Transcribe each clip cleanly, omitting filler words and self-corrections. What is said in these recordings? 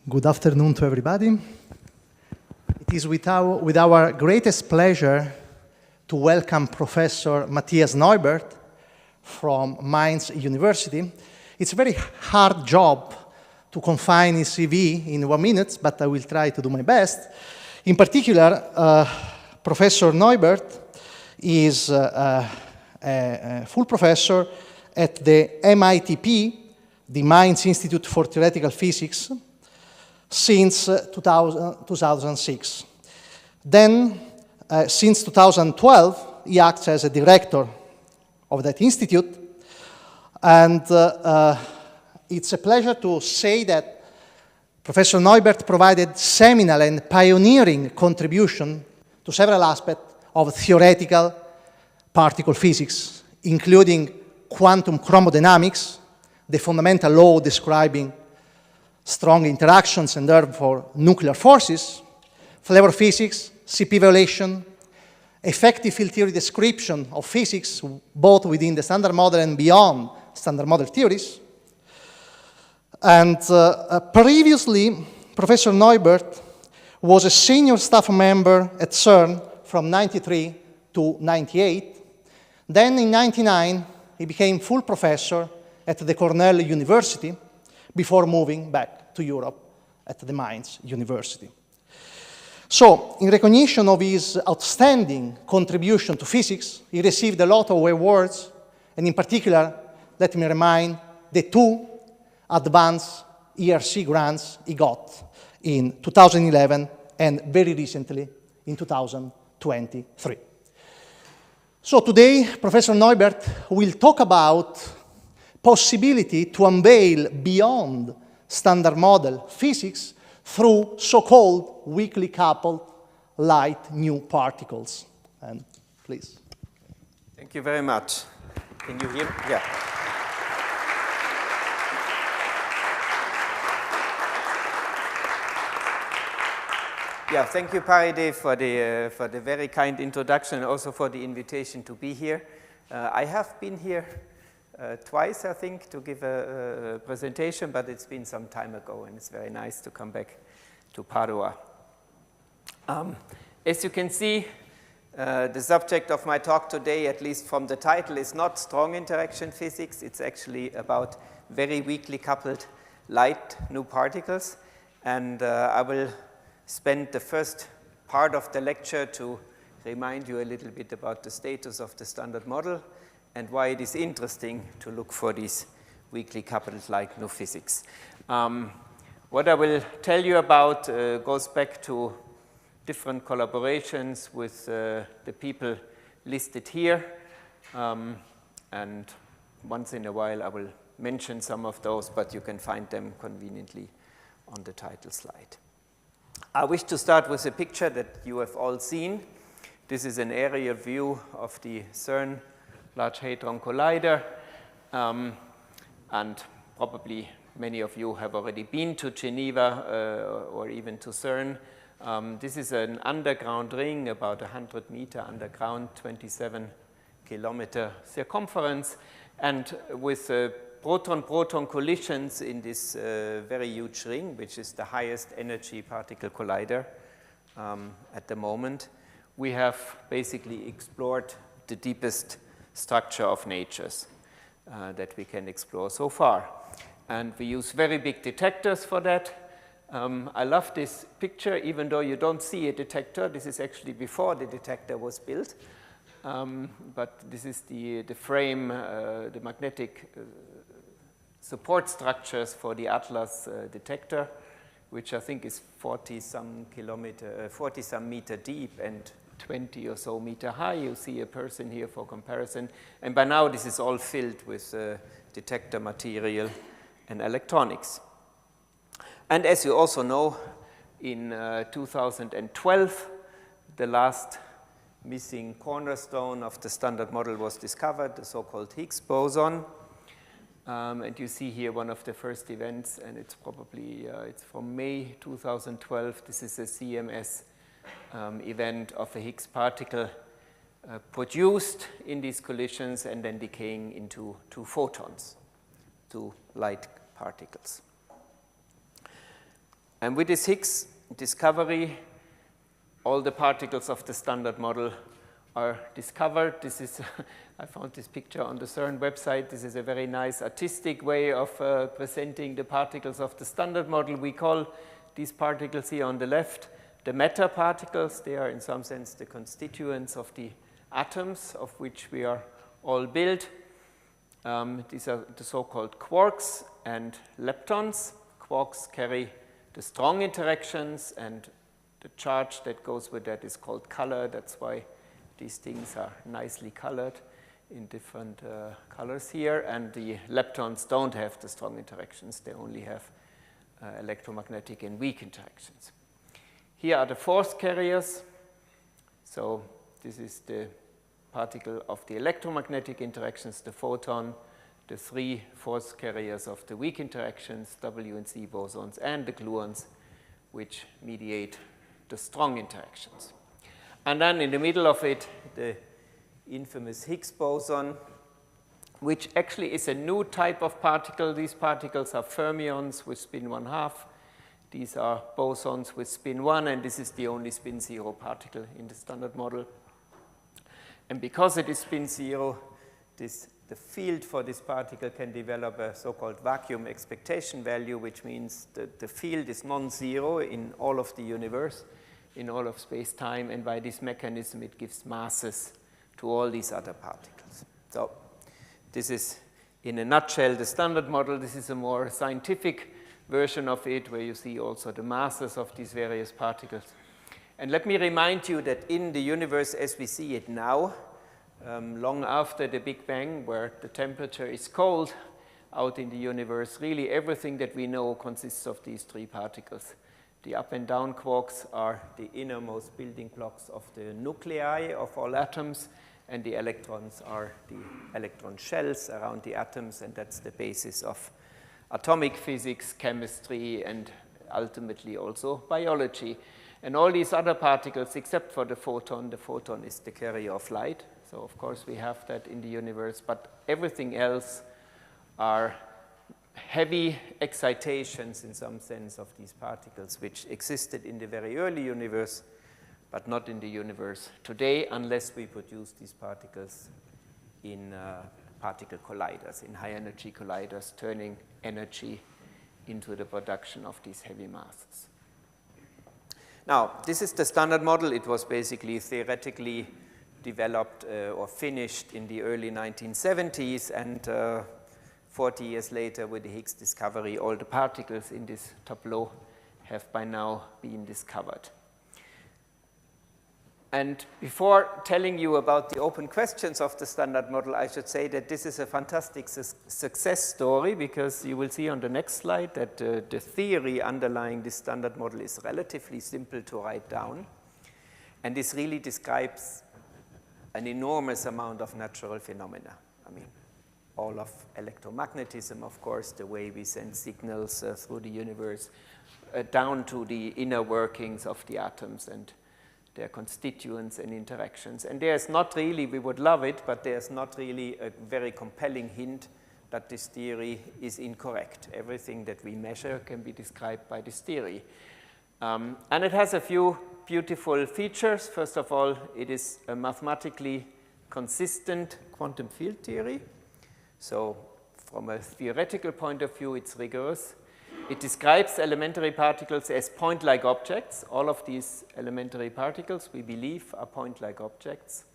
Good afternoon to everybody. It is with our greatest pleasure to welcome Professor Matthias Neubert from Mainz University. It's a very hard job to confine his CV in 1 minute, but I will try to do my best. In particular, Professor Neubert is a full professor at the MITP, the Mainz Institute for Theoretical Physics, since 2006. Then, since 2012, he acts as a director of that institute. And it's a pleasure to say that Professor Neubert provided seminal and pioneering contribution to several aspects of theoretical particle physics, including quantum chromodynamics, the fundamental law describing strong interactions and therefore nuclear forces, flavor physics, CP violation, effective field theory description of physics, both within the standard model and beyond standard model theories. And previously, Professor Neubert was a senior staff member at CERN from 93 to 98. Then in 99, he became full professor at the Cornell University before moving back to Europe at the Mainz University. So, in recognition of his outstanding contribution to physics, he received a lot of awards, and in particular, let me remind, the 2 advanced ERC grants he got in 2011 and very recently in 2023. So today, Professor Neubert will talk about possibility to unveil beyond standard model physics through so-called weakly coupled light new particles. And please. Thank you very much. Can you hear me? Yeah. Yeah, thank you, Paride, for the very kind introduction and also for the invitation to be here. I have been here twice, I think, to give a presentation, but it's been some time ago, and it's very nice to come back to Padua. As you can see, the subject of my talk today, at least from the title, is not strong interaction physics. It's actually about very weakly coupled light new particles, and I will spend the first part of the lecture to remind you a little bit about the status of the standard model and why it is interesting to look for these weakly coupled like new physics. What I will tell you about goes back to different collaborations with the people listed here. And once in a while I will mention some of those, but you can find them conveniently on the title slide. I wish to start with a picture that you have all seen. This is an aerial view of the CERN Large Hadron Collider, and probably many of you have already been to Geneva or even to CERN. This is an underground ring, about 100 meter underground, 27 kilometer circumference, and with proton-proton collisions in this very huge ring, which is the highest energy particle collider at the moment, we have basically explored the deepest structure of natures that we can explore so far. And we use very big detectors for that. I love this picture, even though you don't see a detector. This is actually before the detector was built. But this is the frame, the magnetic support structures for the Atlas detector, which I think is 40-some meter deep and 20 or so meter high. You see a person here for comparison. And by now, this is all filled with detector material and electronics. And as you also know, in 2012, the last missing cornerstone of the standard model was discovered, the so-called Higgs boson. And you see here one of the first events, and it's probably, it's from May 2012. This is a CMS event of a Higgs particle produced in these collisions and then decaying into 2 photons, 2 light particles. And with this Higgs discovery, all the particles of the standard model are discovered. This is, I found this picture on the CERN website. This is a very nice artistic way of presenting the particles of the standard model. We call these particles here on the left the matter particles. They are in some sense the constituents of the atoms of which we are all built. These are the so-called quarks and leptons. Quarks carry the strong interactions, and the charge that goes with that is called color. That's why these things are nicely colored in different colors here. And the leptons don't have the strong interactions. They only have electromagnetic and weak interactions. Here are the force carriers. So this is the particle of the electromagnetic interactions, the photon, the three force carriers of the weak interactions, W and C bosons, and the gluons, which mediate the strong interactions. And then in the middle of it, the infamous Higgs boson, which actually is a new type of particle. These particles are fermions with spin 1/2. These are bosons with spin 1, and this is the only spin 0 particle in the standard model. And because it is spin 0, the field for this particle can develop a so-called vacuum expectation value, which means that the field is non-zero in all of the universe, in all of space-time, and by this mechanism it gives masses to all these other particles. So this is, in a nutshell, the standard model. This is a more scientific version of it, where you see also the masses of these various particles. And let me remind you that in the universe as we see it now, long after the Big Bang, where the temperature is cold out in the universe, really everything that we know consists of these three particles. The up and down quarks are the innermost building blocks of the nuclei of all atoms, and the electrons are the electron shells around the atoms, and that's the basis of atomic physics, chemistry, and ultimately also biology. And all these other particles, except for the photon is the carrier of light. So of course we have that in the universe, but everything else are heavy excitations in some sense of these particles, which existed in the very early universe, but not in the universe today, unless we produce these particles in particle colliders, in high energy colliders, turning energy into the production of these heavy masses. Now, this is the standard model. It was basically theoretically developed or finished in the early 1970s, and 40 years later, with the Higgs discovery, all the particles in this tableau have by now been discovered. And before telling you about the open questions of the standard model, I should say that this is a fantastic success story, because you will see on the next slide that the theory underlying this standard model is relatively simple to write down. And this really describes an enormous amount of natural phenomena. I mean, all of electromagnetism, of course, the way we send signals through the universe, down to the inner workings of the atoms and their constituents and interactions. And there's not really, we would love it, but there's not really a very compelling hint that this theory is incorrect. Everything that we measure can be described by this theory. And it has a few beautiful features. First of all, it is a mathematically consistent quantum field theory. So from a theoretical point of view, it's rigorous. It describes elementary particles as point-like objects. All of these elementary particles, we believe, are point-like objects.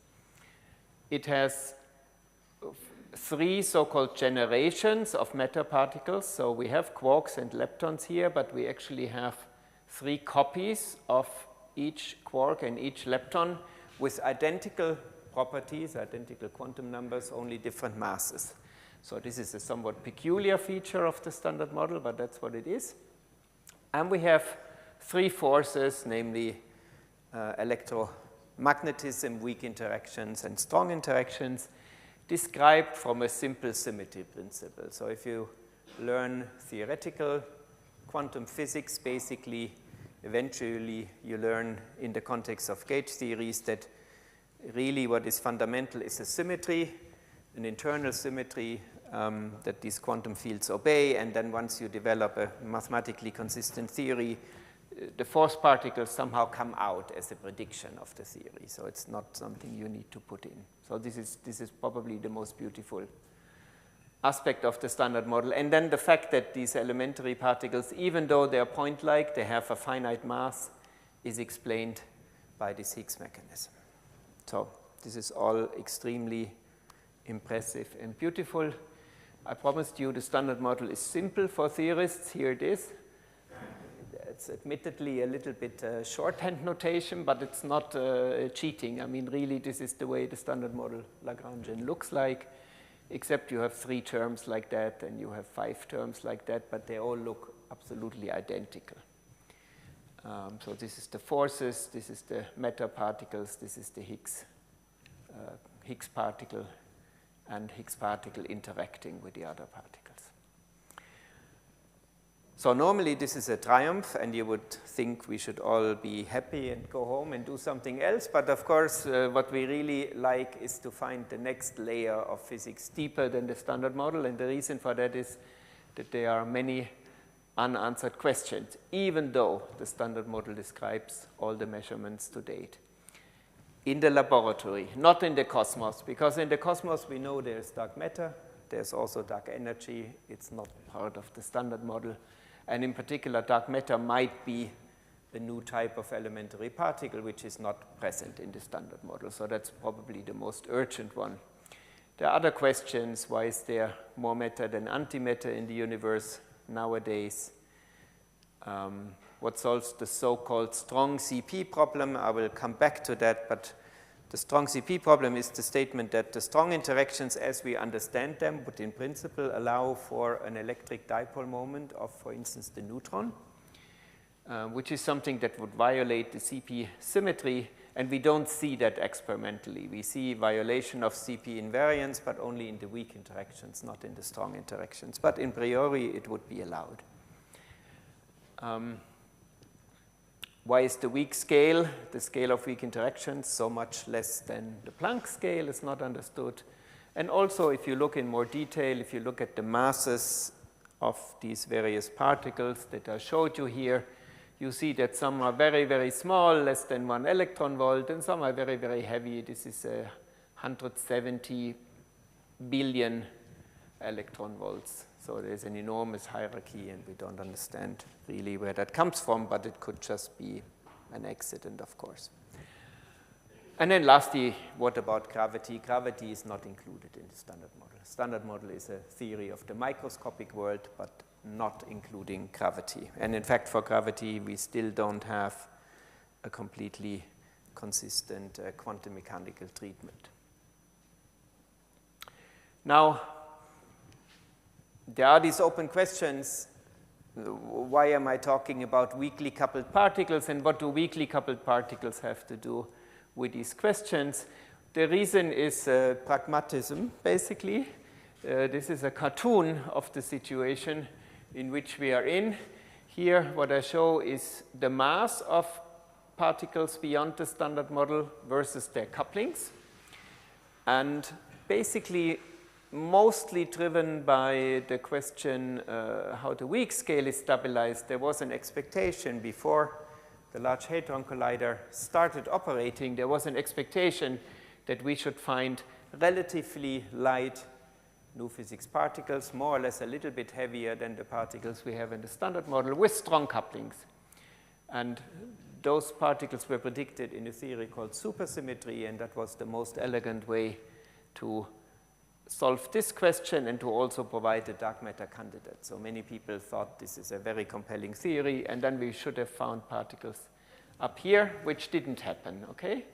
It has three so-called generations of matter particles. So we have quarks and leptons here, but we actually have three copies of each quark and each lepton with identical properties, identical quantum numbers, only different masses. So this is a somewhat peculiar feature of the standard model, but that's what it is. And we have three forces, namely electromagnetism, weak interactions, and strong interactions, described from a simple symmetry principle. So if you learn theoretical quantum physics, basically, eventually you learn in the context of gauge theories that really what is fundamental is a symmetry, an internal symmetry that these quantum fields obey, and then once you develop a mathematically consistent theory, the force particles somehow come out as a prediction of the theory. So it's not something you need to put in. So this is probably the most beautiful aspect of the standard model. And then the fact that these elementary particles, even though they are point-like, they have a finite mass, is explained by this Higgs mechanism. So this is all extremely impressive and beautiful. I promised you the standard model is simple for theorists. Here it is. It's admittedly a little bit shorthand notation, but it's not cheating. I mean, really, this is the way the standard model Lagrangian looks like, except you have 3 terms like that, and you have 5 terms like that, but they all look absolutely identical. So this is the forces, this is the matter particles, this is the Higgs particle, and Higgs particle interacting with the other particles. So normally this is a triumph, and you would think we should all be happy and go home and do something else. But of course, what we really like is to find the next layer of physics deeper than the standard model. And the reason for that is that there are many unanswered questions, even though the standard model describes all the measurements to date. In the laboratory, not in the cosmos, because in the cosmos we know there's dark matter, there's also dark energy. It's not part of the standard model. And in particular, dark matter might be a new type of elementary particle which is not present in the standard model. So that's probably the most urgent one. There are other questions. Why is there more matter than antimatter in the universe nowadays? What solves the so-called strong CP problem? I will come back to that, but the strong CP problem is the statement that the strong interactions as we understand them would in principle allow for an electric dipole moment of, for instance, the neutron, which is something that would violate the CP symmetry, and we don't see that experimentally. We see violation of CP invariance, but only in the weak interactions, not in the strong interactions. But in priori, it would be allowed. Why is the weak scale, the scale of weak interactions, so much less than the Planck scale is not understood? And also, if you look in more detail, if you look at the masses of these various particles that I showed you here, you see that some are very, very small, less than 1 electron volt, and some are very, very heavy. This is 170 billion electron volts. So there's an enormous hierarchy, and we don't understand really where that comes from, but it could just be an accident, of course. And then lastly, what about gravity? Gravity is not included in the standard model. Standard model is a theory of the microscopic world, but not including gravity. And in fact, for gravity, we still don't have a completely consistent quantum mechanical treatment. Now, there are these open questions. Why am I talking about weakly coupled particles, and what do weakly coupled particles have to do with these questions? The reason is pragmatism, basically. This is a cartoon of the situation in which we are in. Here, what I show is the mass of particles beyond the standard model versus their couplings. And basically, mostly driven by the question how the weak scale is stabilized. There was an expectation before the Large Hadron Collider started operating. There was an expectation that we should find relatively light new physics particles, more or less a little bit heavier than the particles we have in the standard model, with strong couplings. And those particles were predicted in a theory called supersymmetry, and that was the most elegant way to solve this question and to also provide a dark matter candidate. So many people thought this is a very compelling theory, and then we should have found particles up here, which didn't happen, okay?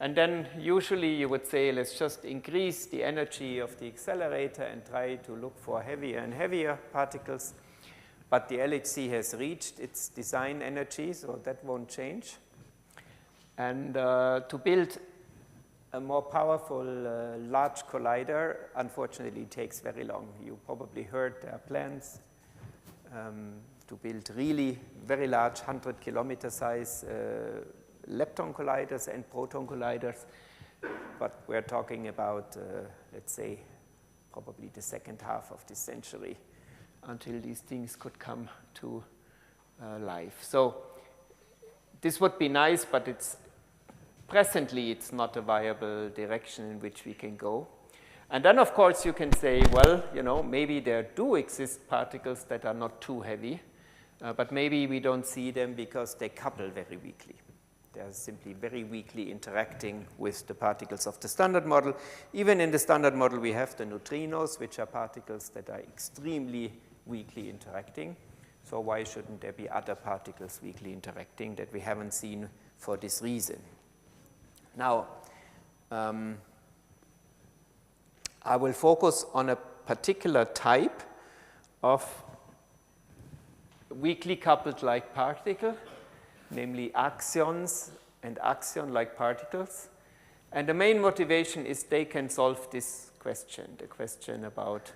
And then usually you would say, let's just increase the energy of the accelerator and try to look for heavier and heavier particles. But the LHC has reached its design energy, so that won't change. And to build a more powerful large collider, unfortunately, takes very long. You probably heard there are plans to build really very large 100-kilometer size lepton colliders and proton colliders. But we're talking about, let's say, probably the second half of this century until these things could come to life. So this would be nice, but presently it's not a viable direction in which we can go. And then, of course, you can say, well, maybe there do exist particles that are not too heavy, but maybe we don't see them because they couple very weakly. They are simply very weakly interacting with the particles of the standard model. Even in the standard model, we have the neutrinos, which are particles that are extremely weakly interacting. So why shouldn't there be other particles weakly interacting that we haven't seen for this reason? Now, I will focus on a particular type of weakly coupled-like particle, namely axions and axion-like particles. And the main motivation is they can solve this question, the question about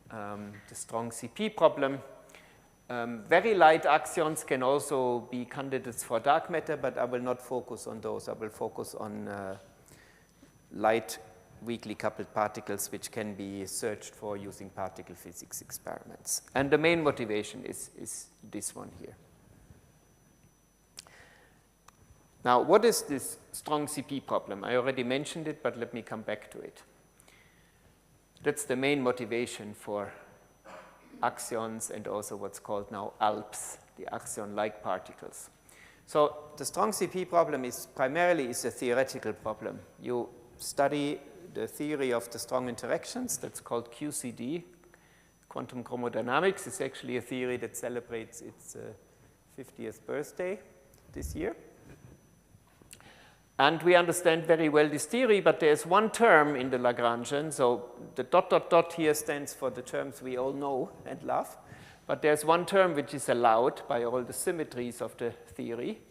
the strong CP problem. Very light axions can also be candidates for dark matter, but I will not focus on those. I will focus on light weakly coupled particles which can be searched for using particle physics experiments. And the main motivation is this one here. Now, what is this strong CP problem? I already mentioned it, but let me come back to it. That's the main motivation for axions and also what's called now ALPs, the axion-like particles. So the strong CP problem is primarily a theoretical problem. You study the theory of the strong interactions. That's called QCD, quantum chromodynamics. It's actually a theory that celebrates its 50th birthday this year. And we understand very well this theory, but there's one term in the Lagrangian. So the dot, dot, dot here stands for the terms we all know and love. But there's one term which is allowed by all the symmetries of the theory.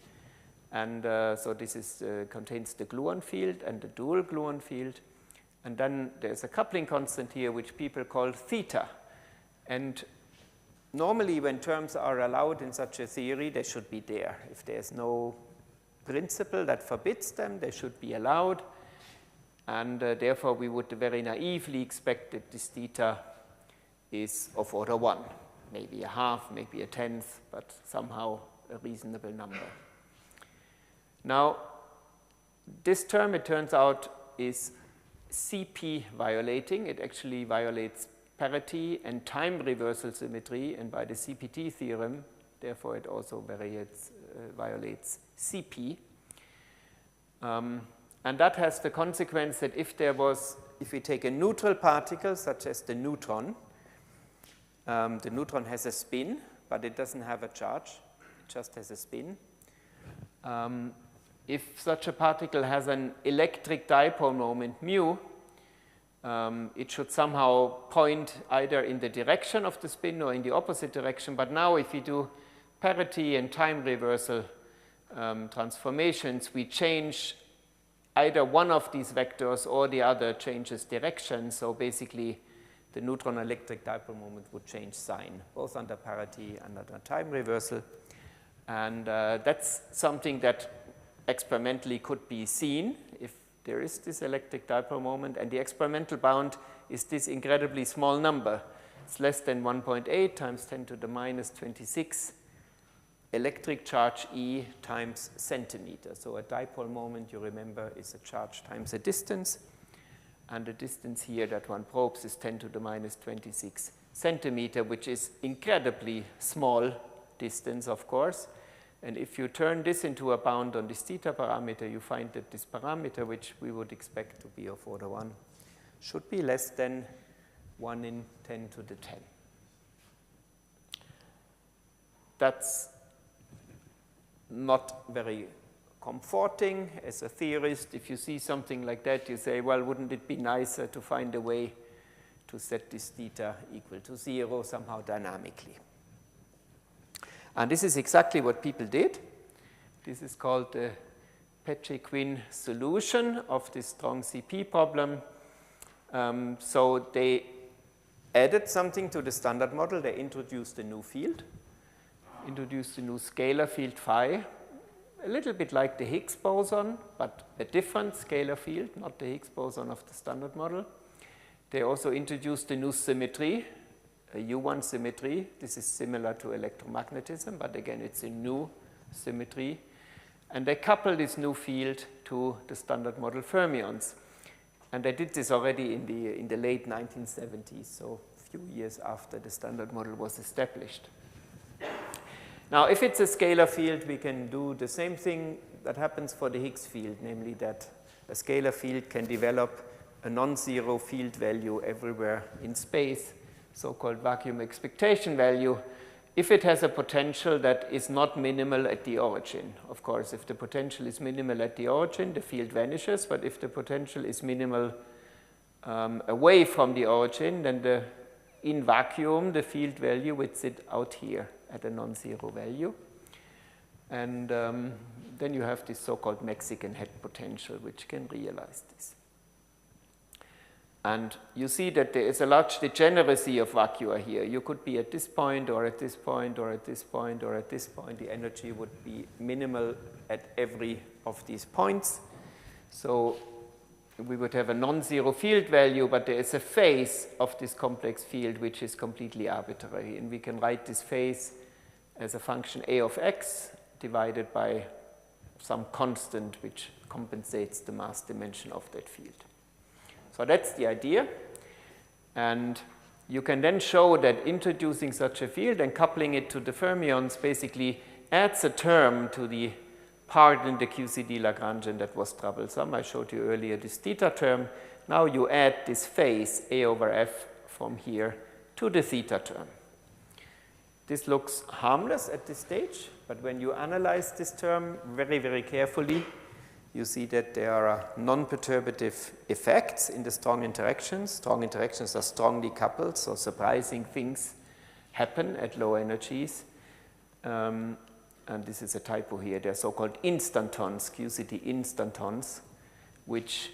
And so this contains the gluon field and the dual gluon field. And then there's a coupling constant here, which people call theta. And normally when terms are allowed in such a theory, they should be there. If there's no principle that forbids them, they should be allowed. And therefore, we would very naively expect that this theta is of order 1. Maybe a half, maybe a tenth, but somehow a reasonable number. Now, this term, it turns out, is CP violating. It actually violates parity and time reversal symmetry, and by the CPT theorem, therefore it also violates CP. And that has the consequence that if we take a neutral particle, such as the neutron has a spin, but it doesn't have a charge, it just has a spin. If such a particle has an electric dipole moment mu, it should somehow point either in the direction of the spin or in the opposite direction. But now if we do parity and time reversal transformations, we change either one of these vectors or the other changes direction. So basically, the neutron electric dipole moment would change sign, both under parity and under time reversal. And that's something that experimentally could be seen if there is this electric dipole moment, and the experimental bound is this incredibly small number. It's less than 1.8 times 10 to the minus 26 electric charge E times centimeter. So a dipole moment, you remember, is a charge times a distance, and the distance here that one probes is 10 to the minus 26 centimeter, which is incredibly small distance, of course. And if you turn this into a bound on this theta parameter, you find that this parameter, which we would expect to be of order 1, should be less than 1 in 10 to the 10. That's not very comforting. As a theorist, if you see something like that, you say, well, wouldn't it be nicer to find a way to set this theta equal to 0 somehow dynamically? And this is exactly what people did. This is called the Peche-Quinn solution of this strong CP problem. So they added something to the standard model. They introduced a new field, introduced a new scalar field phi, a little bit like the Higgs boson, but a different scalar field, not the Higgs boson of the standard model. They also introduced a new symmetry, a U1 symmetry. This is similar to electromagnetism, but again, it's a new symmetry. And they coupled this new field to the standard model fermions. And they did this already in the late 1970s, so a few years after the standard model was established. Now, if it's a scalar field, we can do the same thing that happens for the Higgs field, namely that a scalar field can develop a non-zero field value everywhere in space, so-called vacuum expectation value, if it has a potential that is not minimal at the origin. Of course, if the potential is minimal at the origin, the field vanishes, but if the potential is minimal away from the origin, then in vacuum, the field value would sit out here at a non-zero value. And then you have this so-called Mexican head potential, which can realize this. And you see that there is a large degeneracy of vacua here. You could be at this point, or at this point, or at this point, or at this point. The energy would be minimal at every of these points. So we would have a non-zero field value, but there is a phase of this complex field which is completely arbitrary. And we can write this phase as a function a of x divided by some constant which compensates the mass dimension of that field. So that's the idea. And you can then show that introducing such a field and coupling it to the fermions basically adds a term to the part in the QCD Lagrangian that was troublesome. I showed you earlier this theta term. Now you add this phase A over F from here to the theta term. This looks harmless at this stage, but when you analyze this term very, very carefully, you see that there are non-perturbative effects in the strong interactions. Strong interactions are strongly coupled, so surprising things happen at low energies. And this is a typo here. They're so-called instantons, QCD instantons, which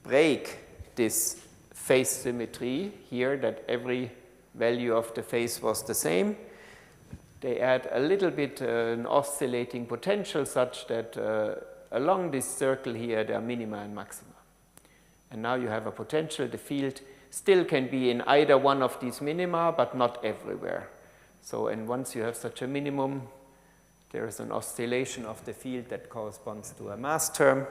break this phase symmetry here, that every value of the phase was the same. They add a little bit an oscillating potential such that along this circle here, there are minima and maxima. And now you have a potential. The field still can be in either one of these minima, but not everywhere. So, and once you have such a minimum, there is an oscillation of the field that corresponds to a mass term.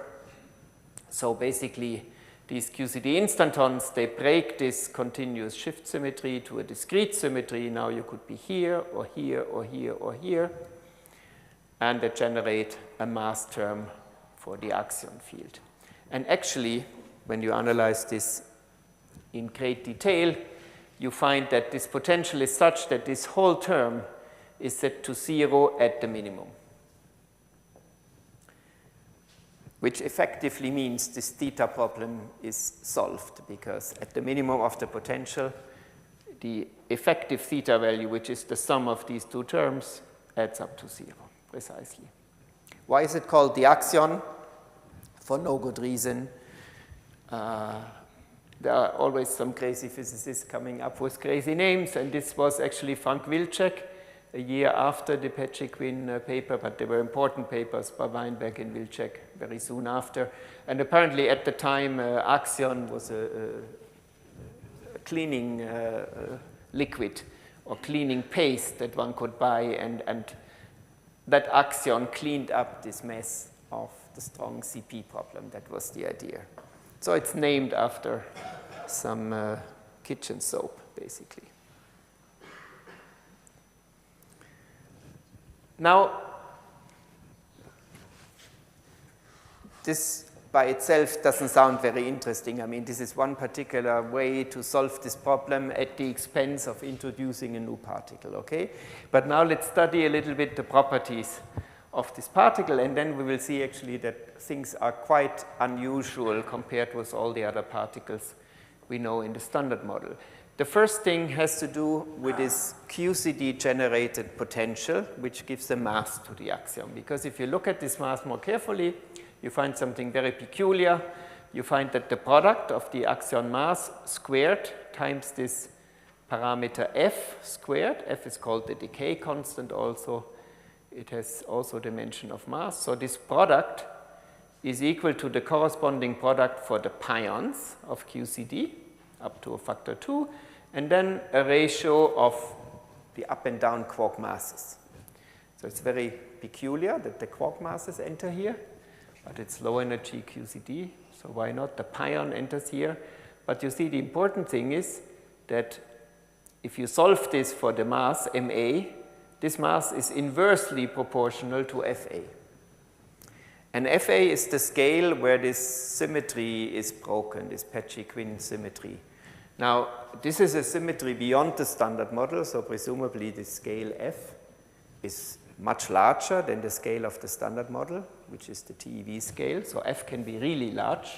So basically, these QCD instantons, they break this continuous shift symmetry to a discrete symmetry. Now you could be here, or here, or here, or here. And they generate a mass term for the axion field. And actually, when you analyze this in great detail, you find that this potential is such that this whole term is set to 0 at the minimum, which effectively means this theta problem is solved, because at the minimum of the potential, the effective theta value, which is the sum of these two terms, adds up to 0, precisely. Why is it called the axion? For no good reason. There are always some crazy physicists coming up with crazy names, and this was actually Frank Wilczek a year after the Petriquin paper, but there were important papers by Weinberg and Wilczek very soon after. And apparently at the time, axion was a cleaning liquid or cleaning paste that one could buy, and that axion cleaned up this mess of the strong CP problem. That was the idea. So it's named after some kitchen soap, basically. Now, this by itself doesn't sound very interesting. I mean, this is one particular way to solve this problem at the expense of introducing a new particle, okay? But now let's study a little bit the properties of this particle, and then we will see actually that things are quite unusual compared with all the other particles we know in the standard model. The first thing has to do with this QCD-generated potential, which gives a mass to the axion. Because if you look at this mass more carefully, you find something very peculiar. You find that the product of the axion mass squared times this parameter f squared. F is called the decay constant also. It has also dimension of mass. So this product is equal to the corresponding product for the pions of QCD. up to a factor 2, and then a ratio of the up and down quark masses. So it's very peculiar that the quark masses enter here, but it's low energy QCD, so why not? The pion enters here. But you see, the important thing is that if you solve this for the mass, Ma, this mass is inversely proportional to Fa. And Fa is the scale where this symmetry is broken, this Petchy-Quinn symmetry. Now, this is a symmetry beyond the standard model, so presumably the scale F is much larger than the scale of the standard model, which is the TeV scale. So F can be really large,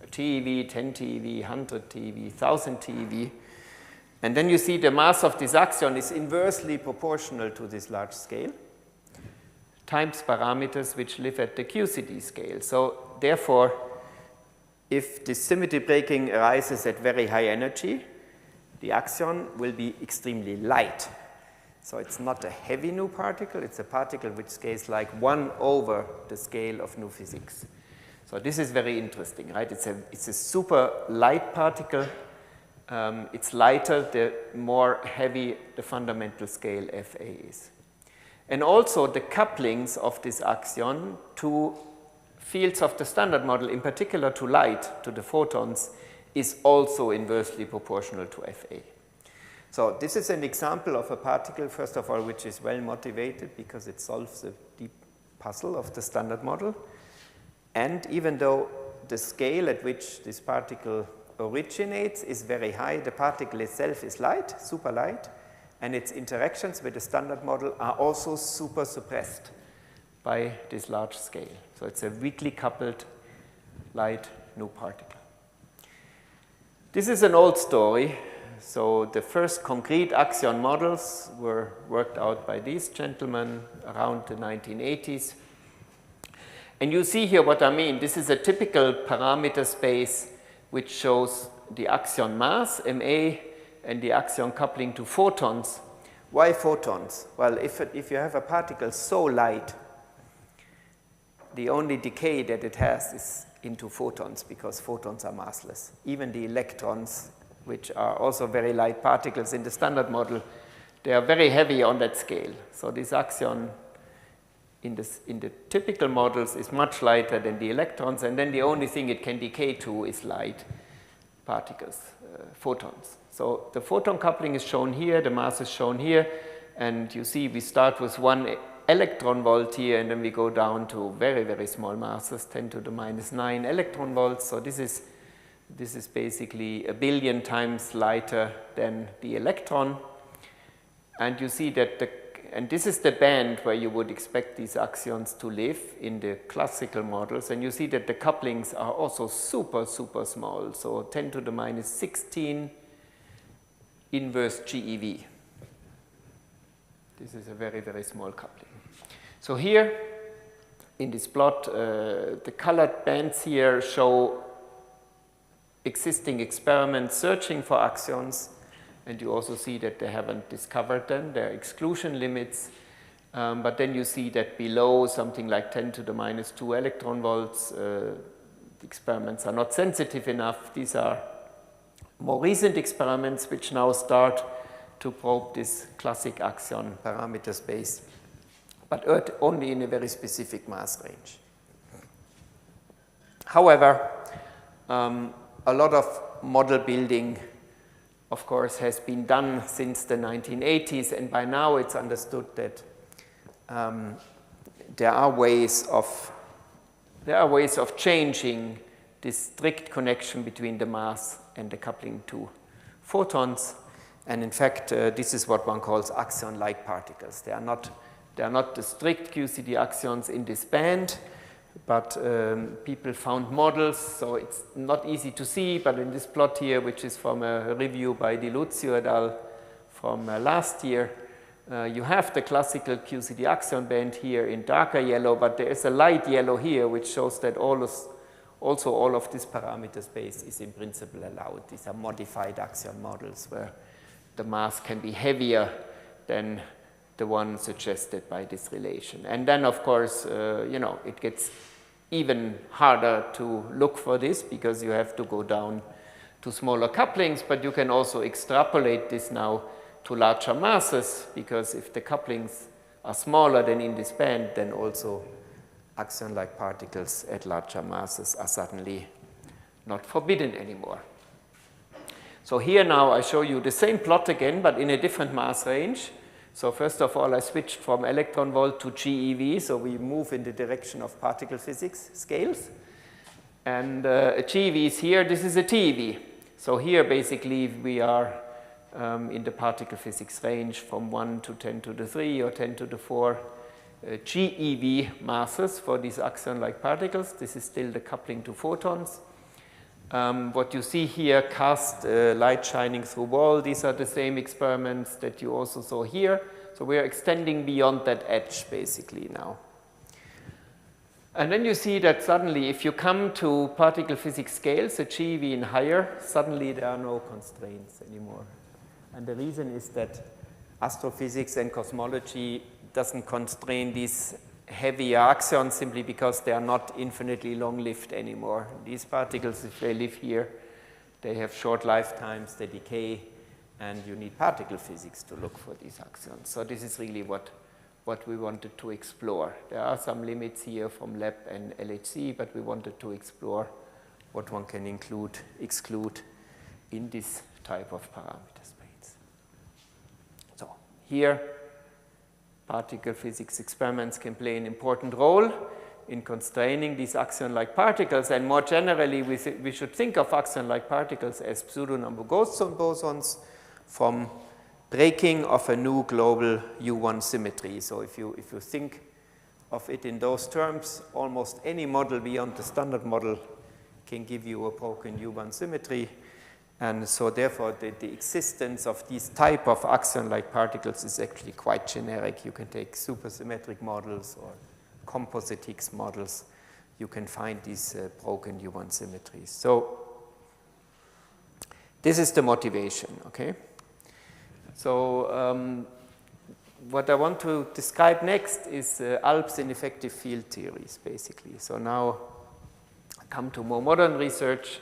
a TeV, 10 TeV, 100 TeV, 1000 TeV. And then you see the mass of this axion is inversely proportional to this large scale, times parameters which live at the QCD scale. So therefore, if this symmetry breaking arises at very high energy, the axion will be extremely light. So it's not a heavy nu particle, it's a particle which scales like 1 over the scale of nu physics. So this is very interesting, right? It's a super light particle. It's lighter the more heavy the fundamental scale Fa is. And also the couplings of this axion to fields of the standard model, in particular to light, to the photons, is also inversely proportional to Fa. So this is an example of a particle, first of all, which is well motivated because it solves the deep puzzle of the standard model. And even though the scale at which this particle originates is very high, the particle itself is light, super light, and its interactions with the standard model are also super suppressed by this large scale. So it's a weakly coupled light nu particle. This is an old story. So the first concrete axion models were worked out by these gentlemen around the 1980s. And you see here what I mean. This is a typical parameter space which shows the axion mass, Ma, and the axion coupling to photons. Why photons? Well, if you have a particle so light, the only decay that it has is into photons, because photons are massless. Even the electrons, which are also very light particles in the standard model, they are very heavy on that scale. So this axion in the typical models is much lighter than the electrons, and then the only thing it can decay to is light particles, photons. So the photon coupling is shown here, the mass is shown here, and you see we start with 1 electron volt here, and then we go down to very, very small masses, 10 to the minus 9 electron volts. So this is basically 1 billion times lighter than the electron. And you see that and this is the band where you would expect these axions to live in the classical models. And you see that the couplings are also super, super small. So 10 to the minus 16 inverse GeV. This is a very, very small coupling. So here in this plot, the colored bands here show existing experiments searching for axions, and you also see that they haven't discovered them. There are exclusion limits, but then you see that below something like 10 to the minus 2 electron volts, the experiments are not sensitive enough. These are more recent experiments which now start to probe this classic axion parameter space, but only in a very specific mass range. However, a lot of model building, of course, has been done since the 1980s, and by now it's understood that there are ways of changing this strict connection between the mass and the coupling to photons. And in fact, this is what one calls axion-like particles. They are not the strict QCD axions in this band, but people found models, so it's not easy to see, but in this plot here, which is from a review by Di Luzio et al. From last year, you have the classical QCD axion band here in darker yellow, but there is a light yellow here, which shows that also all of this parameter space is in principle allowed. These are modified axion models where the mass can be heavier than the one suggested by this relation. And then, of course, it gets even harder to look for this because you have to go down to smaller couplings, but you can also extrapolate this now to larger masses, because if the couplings are smaller than in this band, then also axion-like particles at larger masses are suddenly not forbidden anymore. So here now I show you the same plot again, but in a different mass range. So first of all, I switched from electron volt to GeV, so we move in the direction of particle physics scales. And a GeV is here, this is a TeV. So here basically we are in the particle physics range from 1 to 10 to the 3 or 10 to the 4 GeV masses for these axion-like particles. This is still the coupling to photons. What you see here, cast light shining through wall, these are the same experiments that you also saw here. So we are extending beyond that edge basically now. And then you see that suddenly if you come to particle physics scales, a GeV and higher, suddenly there are no constraints anymore. And the reason is that astrophysics and cosmology doesn't constrain these heavier axions simply because they are not infinitely long-lived anymore. These particles, if they live here, they have short lifetimes, they decay, and you need particle physics to look for these axions. So this is really what we wanted to explore. There are some limits here from LAB and LHC, but we wanted to explore what one can exclude in this type of parameter space. So here, particle physics experiments can play an important role in constraining these axion-like particles, and more generally we should think of axion-like particles as pseudo-number ghost bosons from breaking of a new global U1 symmetry. So if you think of it in those terms, almost any model beyond the standard model can give you a broken U1 symmetry. And so therefore the existence of these type of axion-like particles is actually quite generic. You can take supersymmetric models or composite Higgs models. You can find these broken U1 symmetries. So this is the motivation, okay? So what I want to describe next is ALPs in effective field theories, basically. So now I come to more modern research.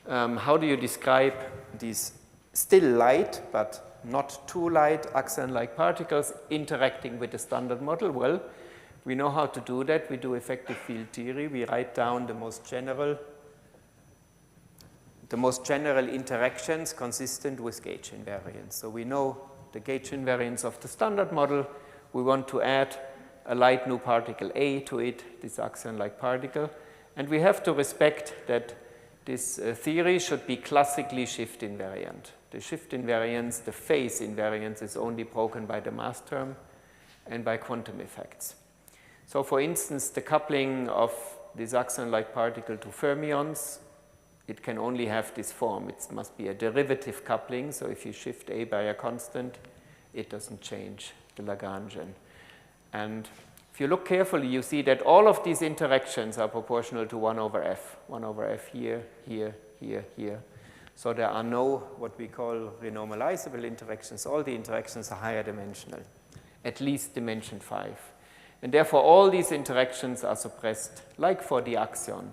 How do you describe these still light, but not too light axion-like particles interacting with the standard model? Well, we know how to do that. We do effective field theory. We write down the most general interactions consistent with gauge invariance. So we know the gauge invariance of the standard model. We want to add a light new particle A to it, this axion-like particle. And we have to respect that this theory should be classically shift invariant. The shift invariance, the phase invariance, is only broken by the mass term and by quantum effects. So for instance, the coupling of this axion-like particle to fermions, it can only have this form. It must be a derivative coupling. So if you shift A by a constant, it doesn't change the Lagrangian. And if you look carefully, you see that all of these interactions are proportional to 1 over f. 1 over f here, here, here, here. So there are no what we call renormalizable interactions. All the interactions are higher dimensional, at least dimension 5. And therefore, all these interactions are suppressed, like for the axion,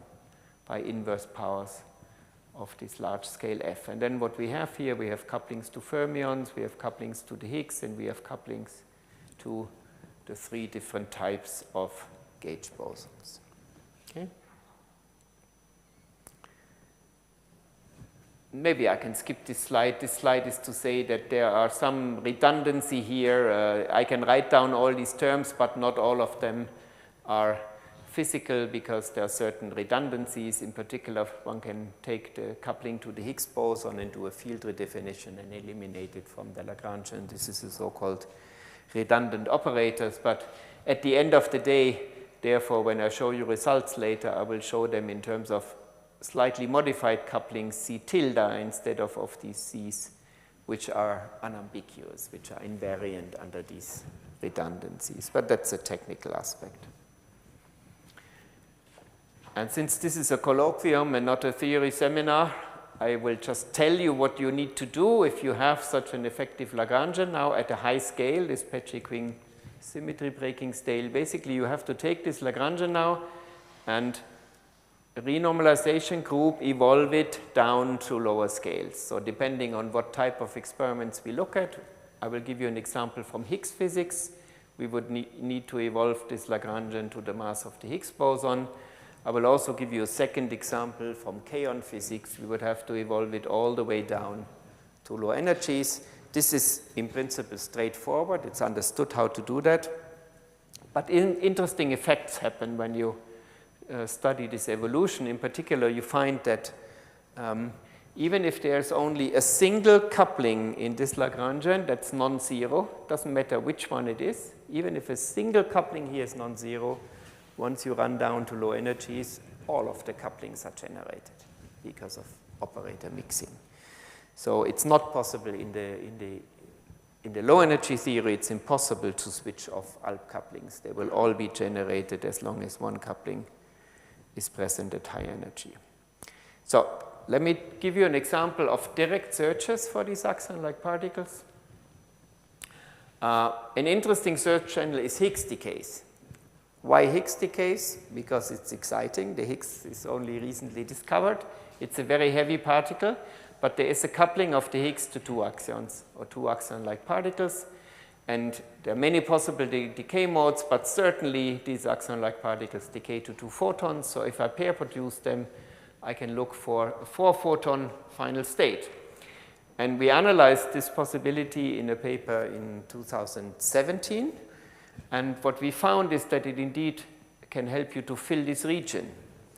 by inverse powers of this large scale f. And then what we have here, we have couplings to fermions, we have couplings to the Higgs, and we have couplings to the 3 different types of gauge bosons. Okay? Maybe I can skip this slide. This slide is to say that there are some redundancy here. I can write down all these terms, but not all of them are physical because there are certain redundancies. In particular, one can take the coupling to the Higgs boson and do a field redefinition and eliminate it from the Lagrangian. This is a so-called redundant operators. But at the end of the day, therefore, when I show you results later, I will show them in terms of slightly modified couplings C tilde instead of these C's, which are unambiguous, which are invariant under these redundancies. But that's a technical aspect. And since this is a colloquium and not a theory seminar, I will just tell you what you need to do if you have such an effective Lagrangian now at a high scale, this Peccei-Quinn symmetry breaking scale. Basically, you have to take this Lagrangian now and renormalization group evolve it down to lower scales. So depending on what type of experiments we look at, I will give you an example from Higgs physics. We would need to evolve this Lagrangian to the mass of the Higgs boson. I will also give you a second example from kaon physics. We would have to evolve it all the way down to low energies. This is in principle straightforward. It's understood how to do that. But interesting effects happen when you study this evolution. In particular, you find that even if there's only a single coupling in this Lagrangian that's non-zero, doesn't matter which one it is, even if a single coupling here is non-zero, once you run down to low energies, all of the couplings are generated because of operator mixing. So it's not possible in the low energy theory, it's impossible to switch off ALP couplings. They will all be generated as long as one coupling is present at high energy. So let me give you an example of direct searches for these axion-like particles. An interesting search channel is Higgs decays. Why Higgs decays? Because it's exciting. The Higgs is only recently discovered. It's a very heavy particle, but there is a coupling of the Higgs to two axions, or two axion-like particles. And there are many possible decay modes, but certainly these axion-like particles decay to two photons. So if I pair produce them, I can look for a 4-photon final state. And we analyzed this possibility in a paper in 2017. And what we found is that it indeed can help you to fill this region.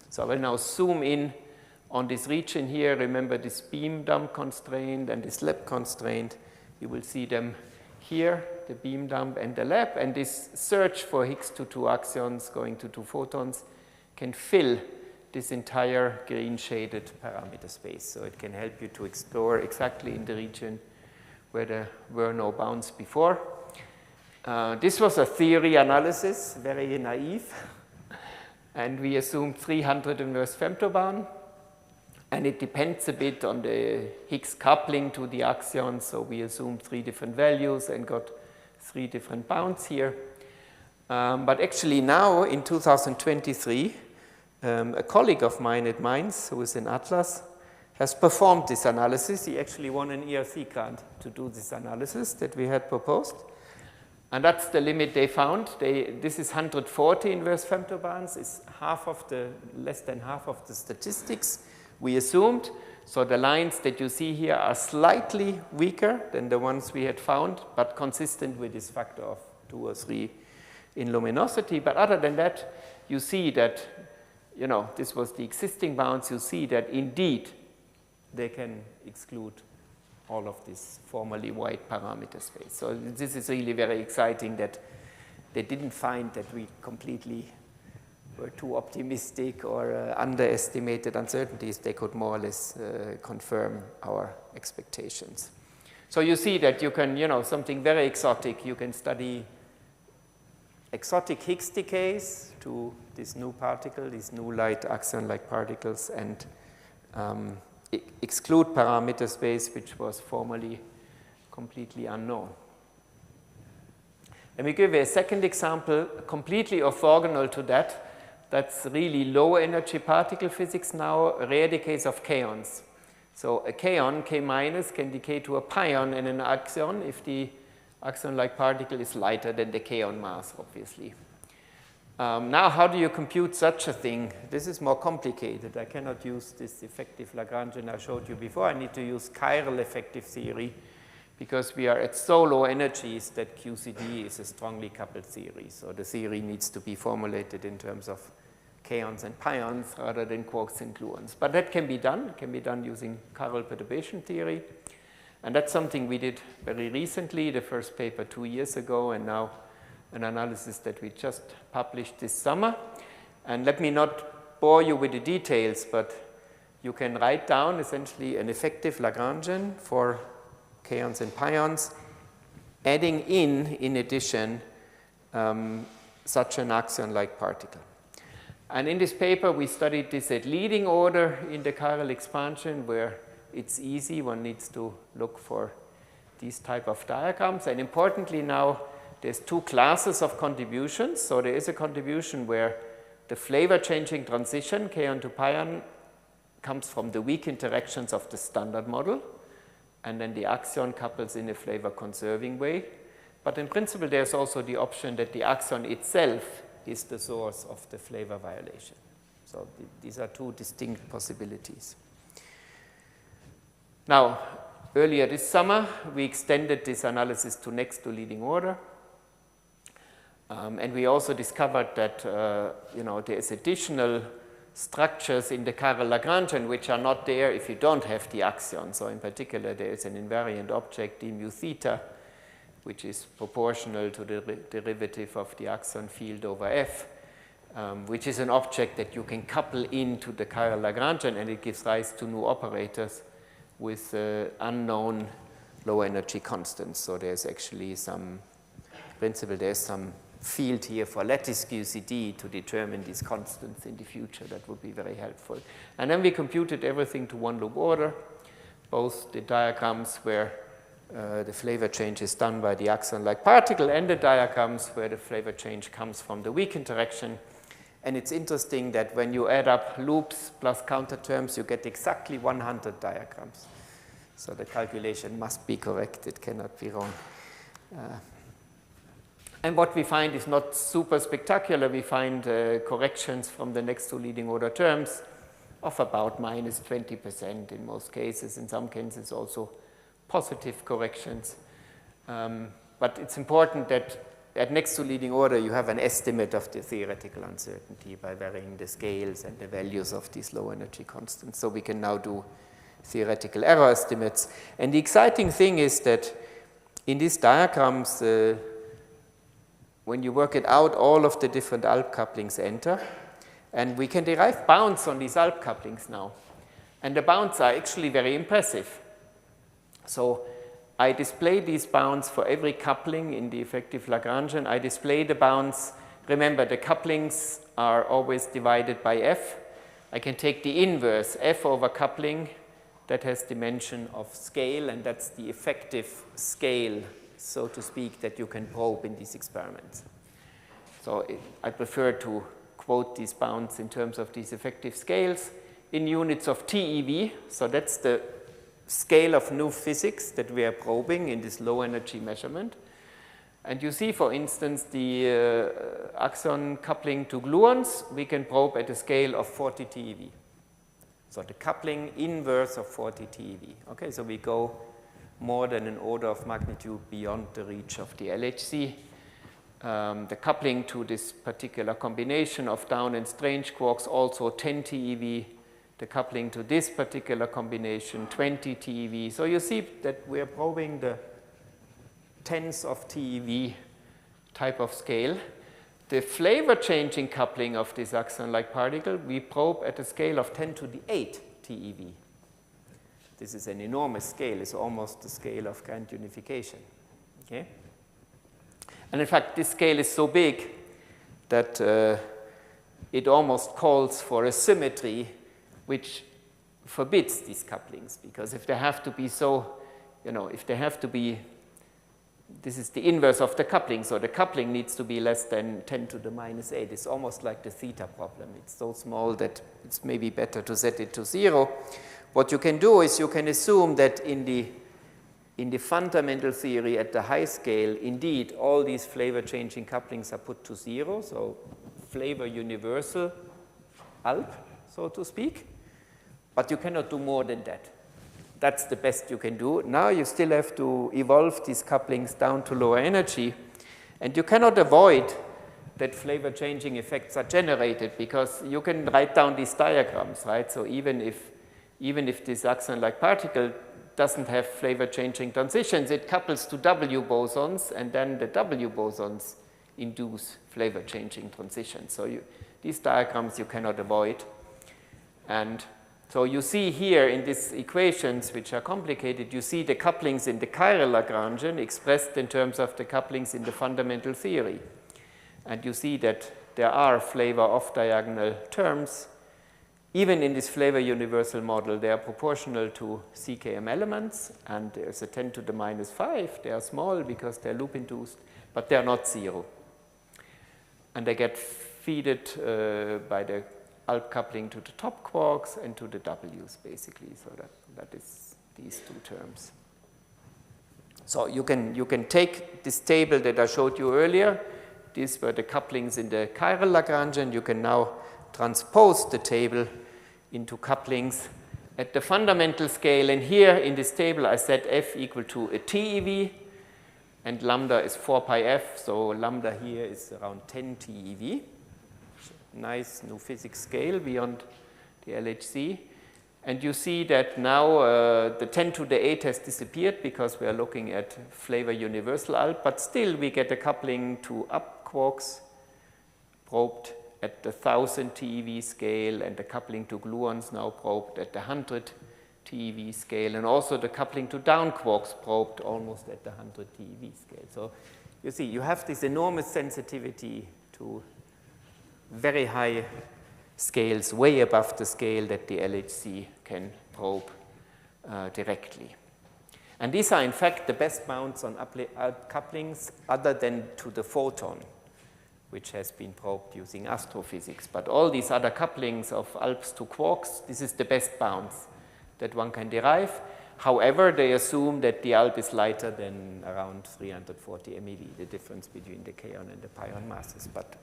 So I will now zoom in on this region here. Remember this beam dump constraint and this lab constraint. You will see them here, the beam dump and the lab. And this search for Higgs to two axions going to two photons can fill this entire green shaded parameter space. So it can help you to explore exactly in the region where there were no bounds before. This was a theory analysis, very naive. And we assumed 300 inverse femtobarn. And it depends a bit on the Higgs coupling to the axion. So we assumed 3 different values and got 3 different bounds here. But actually now in 2023, a colleague of mine at Mainz, who is in Atlas, has performed this analysis. He actually won an ERC grant to do this analysis that we had proposed. And that's the limit they found. This is 140 inverse femtobarns. It's less than half of the statistics we assumed. So the lines that you see here are slightly weaker than the ones we had found, but consistent with this factor of 2 or 3 in luminosity. But other than that, you see that, you know, this was the existing bounds. You see that indeed they can exclude all of this formerly wide parameter space. So this is really very exciting that they didn't find that we completely were too optimistic or underestimated uncertainties. They could more or less confirm our expectations. So you see that you can, you know, something very exotic. You can study exotic Higgs decays to this new particle, these new light axion-like particles, and exclude parameter space, which was formerly completely unknown. Let me give you a second example, completely orthogonal to that. That's really low energy particle physics now, rare decays of kaons. So a kaon, K minus, can decay to a pion in an axion if the axion-like particle is lighter than the kaon mass, obviously. Now, how do you compute such a thing? This is more complicated. I cannot use this effective Lagrangian I showed you before. I need to use chiral effective theory because we are at so low energies that QCD is a strongly coupled theory. So the theory needs to be formulated in terms of kaons and pions rather than quarks and gluons. But that can be done. It can be done using chiral perturbation theory. And that's something we did very recently, the first paper 2 years ago, and now an analysis that we just published this summer. And let me not bore you with the details, but you can write down essentially an effective Lagrangian for kaons and pions, adding in addition, such an axion-like particle. And in this paper, we studied this at leading order in the chiral expansion, where it's easy. One needs to look for these type of diagrams. And importantly now, there's 2 classes of contributions. So there is a contribution where the flavor-changing transition, K-on to pion, comes from the weak interactions of the standard model, and then the axion couples in a flavor-conserving way. But in principle, there's also the option that the axion itself is the source of the flavor violation. So these are two distinct possibilities. Now, earlier this summer, we extended this analysis to next to leading order. And we also discovered that there's additional structures in the chiral Lagrangian which are not there if you don't have the axion. So in particular, there is an invariant object, d mu theta, which is proportional to the derivative of the axion field over f, which is an object that you can couple into the chiral Lagrangian, and it gives rise to new operators with unknown low energy constants. So there's actually some, in principle, there's some field here for lattice QCD to determine these constants in the future. That would be very helpful. And then we computed everything to one loop order, both the diagrams where the flavor change is done by the axion-like particle and the diagrams where the flavor change comes from the weak interaction. And it's interesting that when you add up loops plus counter terms, you get exactly 100 diagrams. So the calculation must be correct. It cannot be wrong. And what we find is not super spectacular. We find corrections from the next to leading order terms of about minus 20% in most cases. In some cases, also positive corrections. But it's important that at next to leading order, you have an estimate of the theoretical uncertainty by varying the scales and the values of these low energy constants. So we can now do theoretical error estimates. And the exciting thing is that in these diagrams, when you work it out, all of the different ALP couplings enter. And we can derive bounds on these ALP couplings now. And the bounds are actually very impressive. So I display these bounds for every coupling in the effective Lagrangian. I display the bounds. Remember, the couplings are always divided by f. I can take the inverse, f over coupling, that has dimension of scale, and that's the effective scale, so to speak, that you can probe in these experiments. So I prefer to quote these bounds in terms of these effective scales in units of TeV. So that's the scale of new physics that we are probing in this low energy measurement. And you see, for instance, the axion coupling to gluons, we can probe at a scale of 40 TeV. So the coupling inverse of 40 TeV. Okay, so we go more than an order of magnitude beyond the reach of the LHC. The coupling to this particular combination of down and strange quarks, also 10 TeV. The coupling to this particular combination, 20 TeV. So you see that we are probing the tens of TeV type of scale. The flavor-changing coupling of this axion-like particle, we probe at a scale of 10 to the 8 TeV. This is an enormous scale. It's almost the scale of grand unification. Okay? And in fact, this scale is so big that it almost calls for a symmetry which forbids these couplings, because if they have to be so, if they have to be, this is the inverse of the coupling, so the coupling needs to be less than 10 to the minus 8. It's almost like the theta problem. It's so small that it's maybe better to set it to 0. What you can do is you can assume that in the fundamental theory at the high scale, indeed, all these flavor-changing couplings are put to 0, so flavor universal ALP, so to speak. But you cannot do more than that. That's the best you can do. Now you still have to evolve these couplings down to lower energy. And you cannot avoid that flavor-changing effects are generated, because you can write down these diagrams, right? So even if this axion-like particle doesn't have flavor-changing transitions, it couples to W bosons, and then the W bosons induce flavor-changing transitions. So these diagrams you cannot avoid. And so you see here in these equations, which are complicated, you see the couplings in the chiral Lagrangian expressed in terms of the couplings in the fundamental theory. And you see that there are flavor off-diagonal terms. Even in this flavor universal model, they are proportional to CKM elements, and there's a 10 to the minus 5. They are small because they're loop-induced, but they're not 0. And they get feed it by the ALP coupling to the top quarks and to the W's, basically. So that is these two terms. So you can take this table that I showed you earlier. These were the couplings in the chiral Lagrangian. You can now transpose the table into couplings at the fundamental scale. And here in this table, I set f equal to a TeV, and lambda is 4 pi f. So lambda here is around 10 TeV. Nice new physics scale beyond the LHC. And you see that now the 10 to the 8 has disappeared because we are looking at flavor universal ALP, but still we get a coupling to up quarks probed at the 1000 TeV scale, and the coupling to gluons now probed at the 100 TeV scale, and also the coupling to down quarks probed almost at the 100 TeV scale. So you see, you have this enormous sensitivity to very high scales, way above the scale that the LHC can probe directly. And these are, in fact, the best bounds on couplings other than to the photon, which has been probed using astrophysics. But all these other couplings of ALPs to quarks, this is the best bounds that one can derive. However, they assume that the ALP is lighter than around 340 MeV, the difference between the kaon and the pion masses. But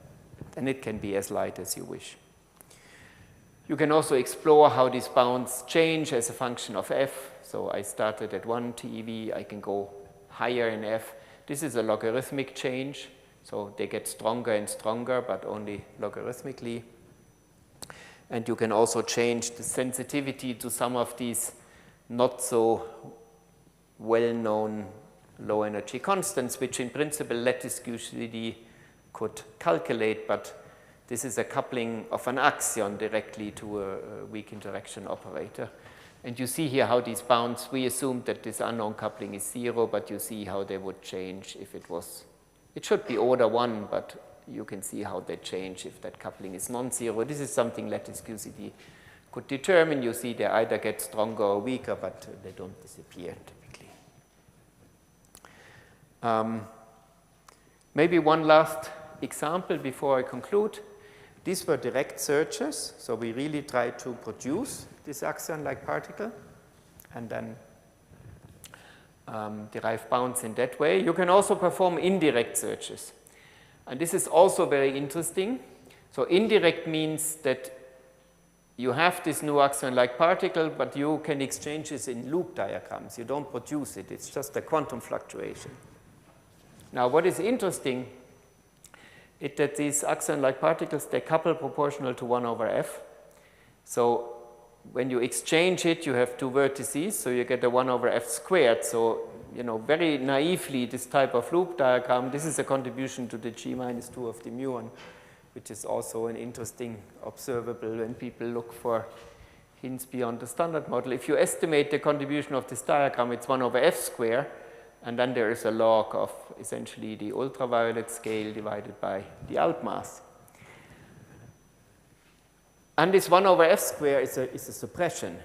then it can be as light as you wish. You can also explore how these bounds change as a function of f. So I started at 1 TeV, I can go higher in f. This is a logarithmic change, so they get stronger and stronger, but only logarithmically. And you can also change the sensitivity to some of these not so well-known low energy constants, which in principle lattice QCD could calculate, but this is a coupling of an axion directly to a weak interaction operator. And you see here how these bounds, we assumed that this unknown coupling is 0, but you see how they would change if it was, it should be order 1, but you can see how they change if that coupling is non-zero. This is something lattice QCD could determine. You see they either get stronger or weaker, but they don't disappear typically. Maybe one last example before I conclude. These were direct searches, so we really tried to produce this axion-like particle and then derive bounds in that way. You can also perform indirect searches. And this is also very interesting. So indirect means that you have this new axion-like particle, but you can exchange this in loop diagrams. You don't produce it. It's just a quantum fluctuation. Now, what is interesting is that these axion-like particles, they couple proportional to 1 over f. So when you exchange it, you have two vertices, so you get a 1 over f squared. So, you know, very naively, this type of loop diagram, this is a contribution to the G minus 2 of the muon, which is also an interesting observable when people look for hints beyond the standard model. If you estimate the contribution of this diagram, it's 1 over f squared. And then there is a log of essentially the ultraviolet scale divided by the ALP mass. And this 1 over f squared is a suppression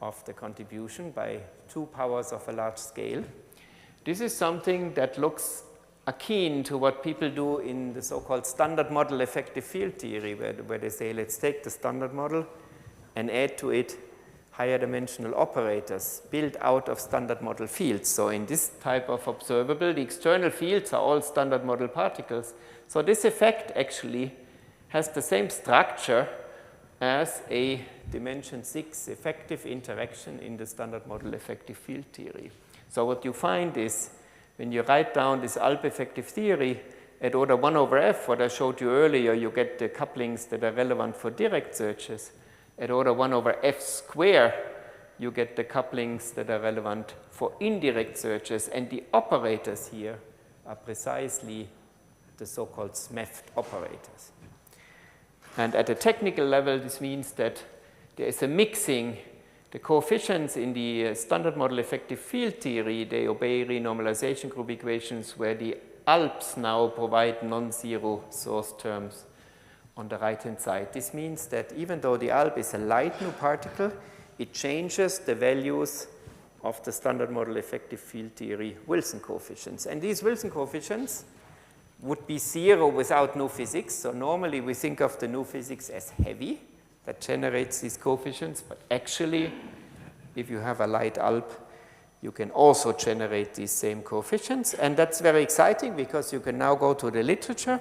of the contribution by 2 powers of a large scale. This is something that looks akin to what people do in the so-called standard model effective field theory, where they say, let's take the standard model and add to it higher dimensional operators built out of standard model fields. So in this type of observable, the external fields are all standard model particles. So this effect actually has the same structure as a dimension 6 effective interaction in the standard model effective field theory. So what you find is when you write down this ALP effective theory at order 1 over f, what I showed you earlier, you get the couplings that are relevant for direct searches. At order 1 over f squared, you get the couplings that are relevant for indirect searches, and the operators here are precisely the so-called SMEFT operators. And at a technical level, this means that there is a mixing. The coefficients in the standard model effective field theory, they obey renormalization group equations where the ALPs now provide non-zero source terms on the right-hand side. This means that even though the ALP is a light new particle, it changes the values of the standard model effective field theory Wilson coefficients. And these Wilson coefficients would be 0 without no physics. So normally we think of the new physics as heavy that generates these coefficients, but actually if you have a light ALP, you can also generate these same coefficients. And that's very exciting because you can now go to the literature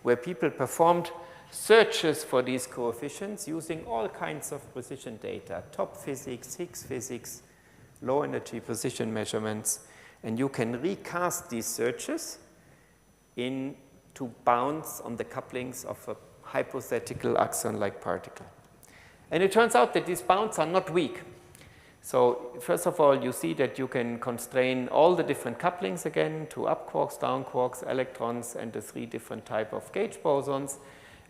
where people performed searches for these coefficients using all kinds of precision data, top physics, Higgs physics, low energy position measurements, and you can recast these searches into bounds on the couplings of a hypothetical axion-like particle. And it turns out that these bounds are not weak. So first of all, you see that you can constrain all the different couplings again to up quarks, down quarks, electrons, and the 3 different type of gauge bosons.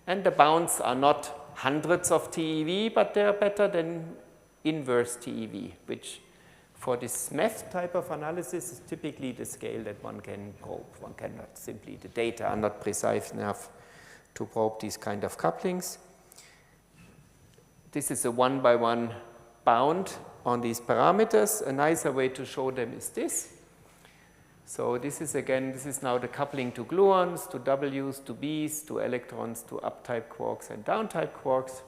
And the bounds are not hundreds of TeV, but they're better than inverse TeV, which for this MEF type of analysis is typically the scale that one can probe. One cannot simply, the data are not precise enough to probe these kind of couplings. This is a 1-by-1 bound on these parameters. A nicer way to show them is this. So this is again, this is now the coupling to gluons, to Ws, to Bs, to electrons, to up-type quarks and down-type quarks.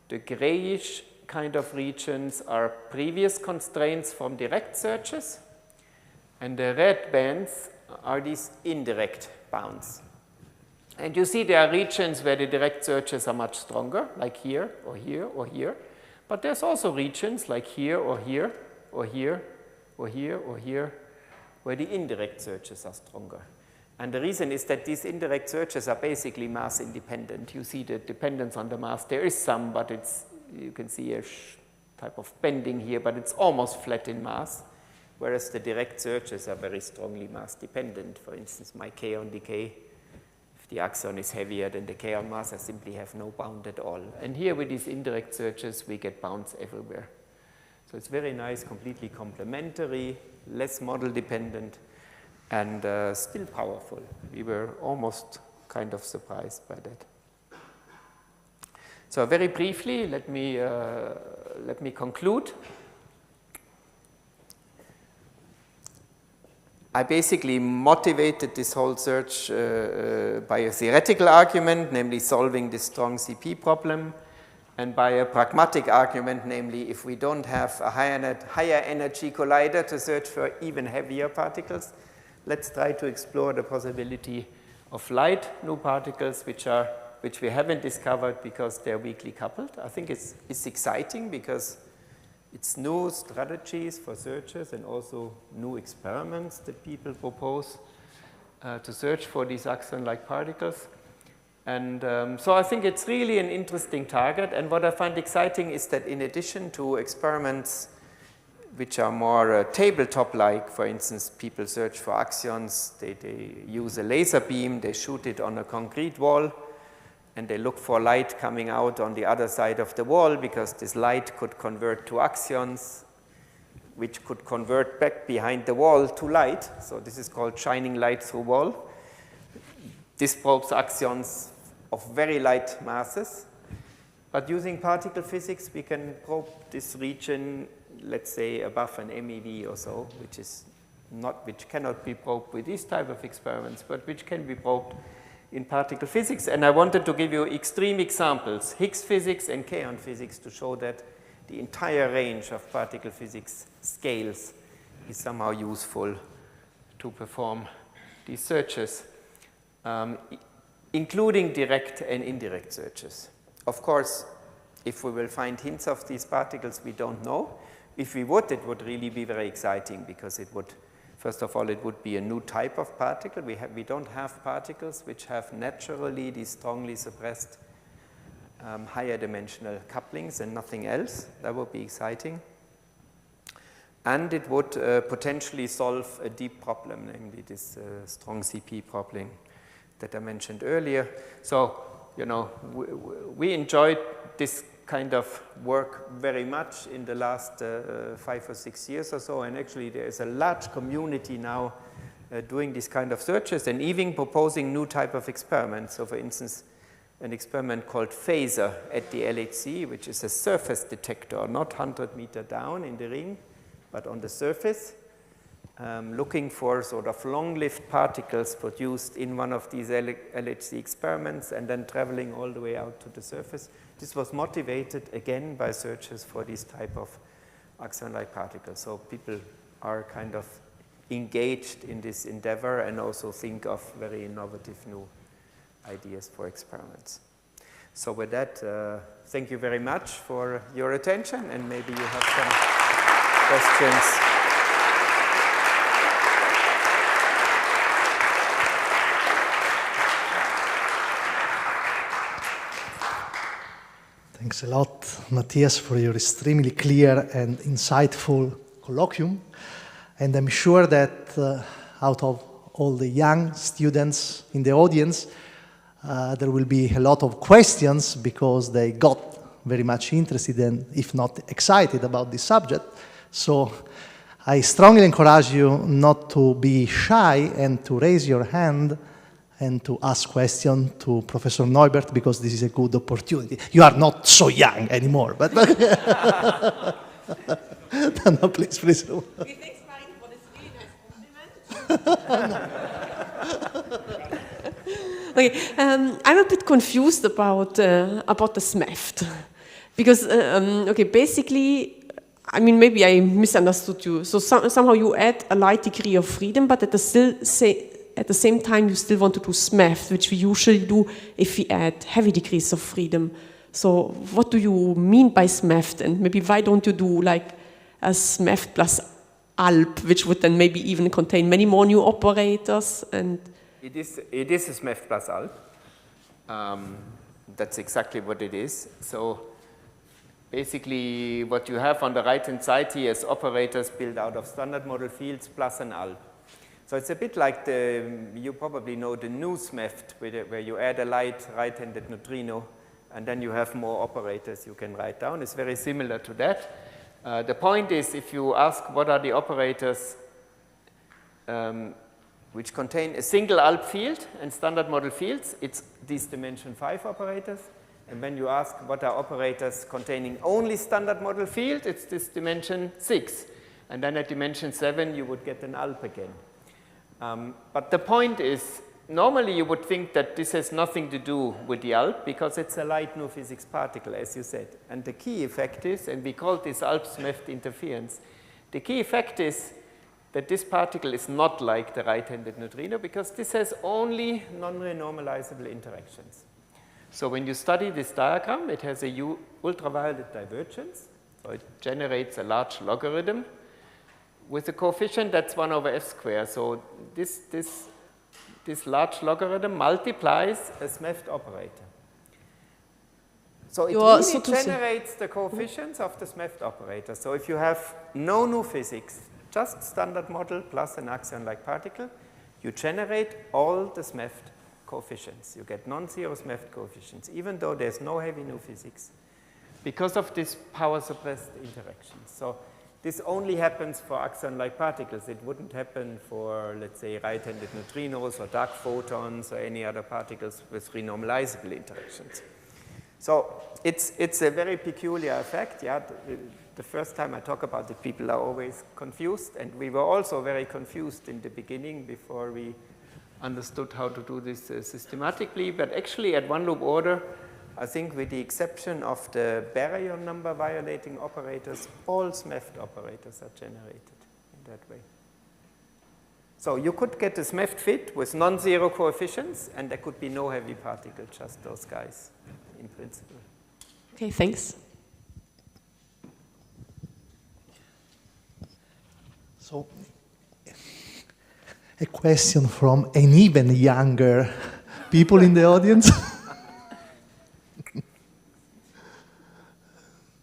The grayish kind of regions are previous constraints from direct searches, and the red bands are these indirect bounds. And you see there are regions where the direct searches are much stronger, like here, or here, or here. But there's also regions like here, or here, or here, or here, or here, where the indirect searches are stronger. And the reason is that these indirect searches are basically mass independent. You see the dependence on the mass. There is some, but it's, you can see a type of bending here, but it's almost flat in mass, whereas the direct searches are very strongly mass dependent. For instance, my kaon decay, if the axion is heavier than the kaon mass, I simply have no bound at all. And here with these indirect searches, we get bounds everywhere. So it's very nice, completely complementary, less model dependent, and still powerful. We were almost kind of surprised by that. So very briefly, let me conclude. I basically motivated this whole search by a theoretical argument, namely solving this strong CP problem, and by a pragmatic argument, namely if we don't have a higher energy collider to search for even heavier particles, let's try to explore the possibility of light new particles which we haven't discovered because they're weakly coupled. I think it's exciting because it's new strategies for searches and also new experiments that people propose to search for these axion-like particles. And so I think it's really an interesting target. And what I find exciting is that in addition to experiments which are more tabletop-like, for instance, people search for axions, they use a laser beam, they shoot it on a concrete wall, and they look for light coming out on the other side of the wall because this light could convert to axions, which could convert back behind the wall to light. So this is called shining light through wall. This probes axions of very light masses. But using particle physics, we can probe this region, let's say, above an MeV or so, which cannot be probed with these type of experiments, but which can be probed in particle physics. And I wanted to give you extreme examples, Higgs physics and kaon physics, to show that the entire range of particle physics scales is somehow useful to perform these searches, including direct and indirect searches. Of course, if we will find hints of these particles, we don't know. If we would, it would really be very exciting because it would, first of all, it would be a new type of particle. We don't have particles which have naturally these strongly suppressed higher dimensional couplings and nothing else. That would be exciting. And it would potentially solve a deep problem, namely this strong CP problem that I mentioned earlier. So, you know, we enjoyed this kind of work very much in the last 5 or 6 years or so, and actually there is a large community now doing this kind of searches and even proposing new type of experiments. So for instance, an experiment called phaser at the LHC, which is a surface detector, not 100 meters down in the ring, but on the surface, looking for sort of long-lived particles produced in one of these LHC experiments and then traveling all the way out to the surface. This was motivated again by searches for these type of axion-like particles. So people are kind of engaged in this endeavor and also think of very innovative new ideas for experiments. So with that, thank you very much for your attention, and maybe you have some questions. Thanks a lot, Matthias, for your extremely clear and insightful colloquium. And I'm sure that out of all the young students in the audience, there will be a lot of questions because they got very much interested and, if not excited, about this subject. So I strongly encourage you not to be shy and to raise your hand and to ask questions to Professor Neubert, because this is a good opportunity. You are not so young anymore, but no, please. We thanks, Mike, for this really nice compliment. Okay, I'm a bit confused about the SMEFT, because okay, basically, I mean, maybe I misunderstood you. So somehow you add a light degree of freedom, but at the same time you still want to do SMEFT, which we usually do if we add heavy degrees of freedom. So what do you mean by SMEFT, and maybe why don't you do like a SMEFT plus ALP, which would then maybe even contain many more new operators? And it is a SMEFT plus ALP. That's exactly what it is. So basically what you have on the right-hand side here is operators built out of standard model fields plus an ALP. So it's a bit like you probably know the new SMEFT, where you add a light right-handed neutrino, and then you have more operators you can write down. It's very similar to that. The point is, if you ask what are the operators which contain a single ALP field and standard model fields, it's these dimension 5 operators. And when you ask what are operators containing only standard model field, it's this dimension 6. And then at dimension 7, you would get an ALP again. But the point is, normally you would think that this has nothing to do with the ALP because it's a light new physics particle, as you said. And the key effect is, and we call this ALP-SMEFT interference, the key effect is that this particle is not like the right-handed neutrino because this has only non-renormalizable interactions. So when you study this diagram, it has a ultraviolet divergence, so it generates a large logarithm with a coefficient that's 1 over f squared. So this large logarithm multiplies a SMEFT operator. So it really generates the coefficients of the SMEFT operator. So if you have no new physics, just standard model plus an axion-like particle, you generate all the SMEFT coefficients. You get non-zero SMEFT coefficients, even though there's no heavy new physics, because of this power-suppressed interactions. So this only happens for axion-like particles. It wouldn't happen for, let's say, right-handed neutrinos or dark photons or any other particles with renormalizable interactions. So it's a very peculiar effect. Yeah, the first time I talk about it, people are always confused, and we were also very confused in the beginning before we understood how to do this systematically. But actually, at one-loop order, I think with the exception of the baryon number violating operators, all SMEFT operators are generated in that way. So you could get a SMEFT fit with non-zero coefficients, and there could be no heavy particle, just those guys in principle. Okay, thanks. So, a question from an even younger people in the audience.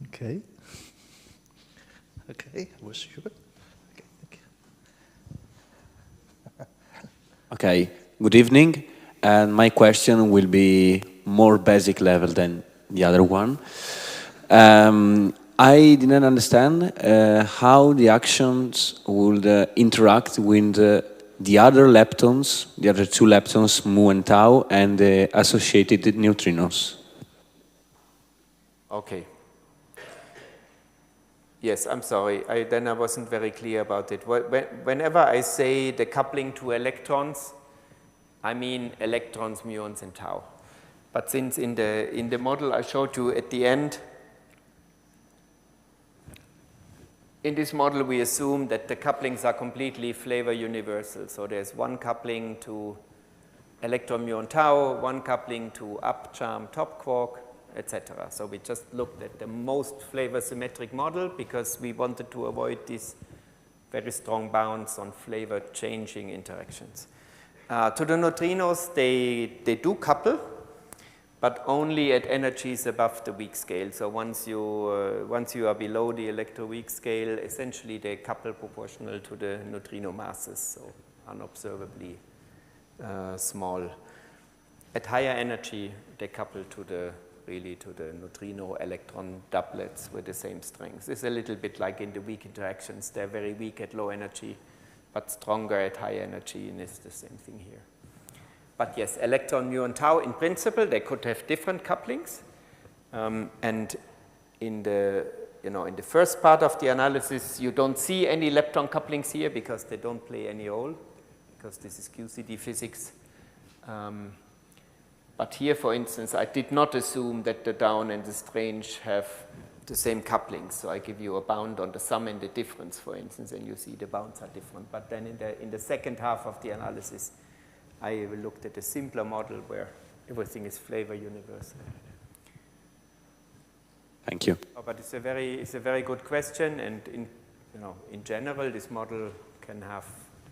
Okay. Okay, I was sure. Okay, thank you. Okay, good evening. And my question will be more basic level than the other one. I didn't understand how the actions would interact with the other leptons, the other two leptons, mu and tau, and the associated neutrinos. Okay. Yes, I'm sorry. Then I wasn't very clear about it. Whenever I say the coupling to electrons, I mean electrons, muons, and tau. But since in the model I showed you at the end, in this model we assume that the couplings are completely flavor universal. So there's one coupling to electron, muon, tau, one coupling to up charm, top quark, etc. So we just looked at the most flavor symmetric model because we wanted to avoid these very strong bounds on flavor changing interactions. To the neutrinos, they do couple, but only at energies above the weak scale. So once you are below the electroweak scale, essentially they couple proportional to the neutrino masses, so unobservably small. At higher energy, they couple to the neutrino electron doublets with the same strength. It's a little bit like in the weak interactions. They're very weak at low energy, but stronger at high energy, and it's the same thing here. But yes, electron, muon, tau, in principle, they could have different couplings. And in the first part of the analysis, you don't see any lepton couplings here because they don't play any role, because this is QCD physics. But here, for instance, I did not assume that the down and the strange have the same couplings. So I give you a bound on the sum and the difference, for instance, and you see the bounds are different. But then in the second half of the analysis, I looked at a simpler model where everything is flavor universal. Thank you. Oh, but it's a very good question, and in general, this model can have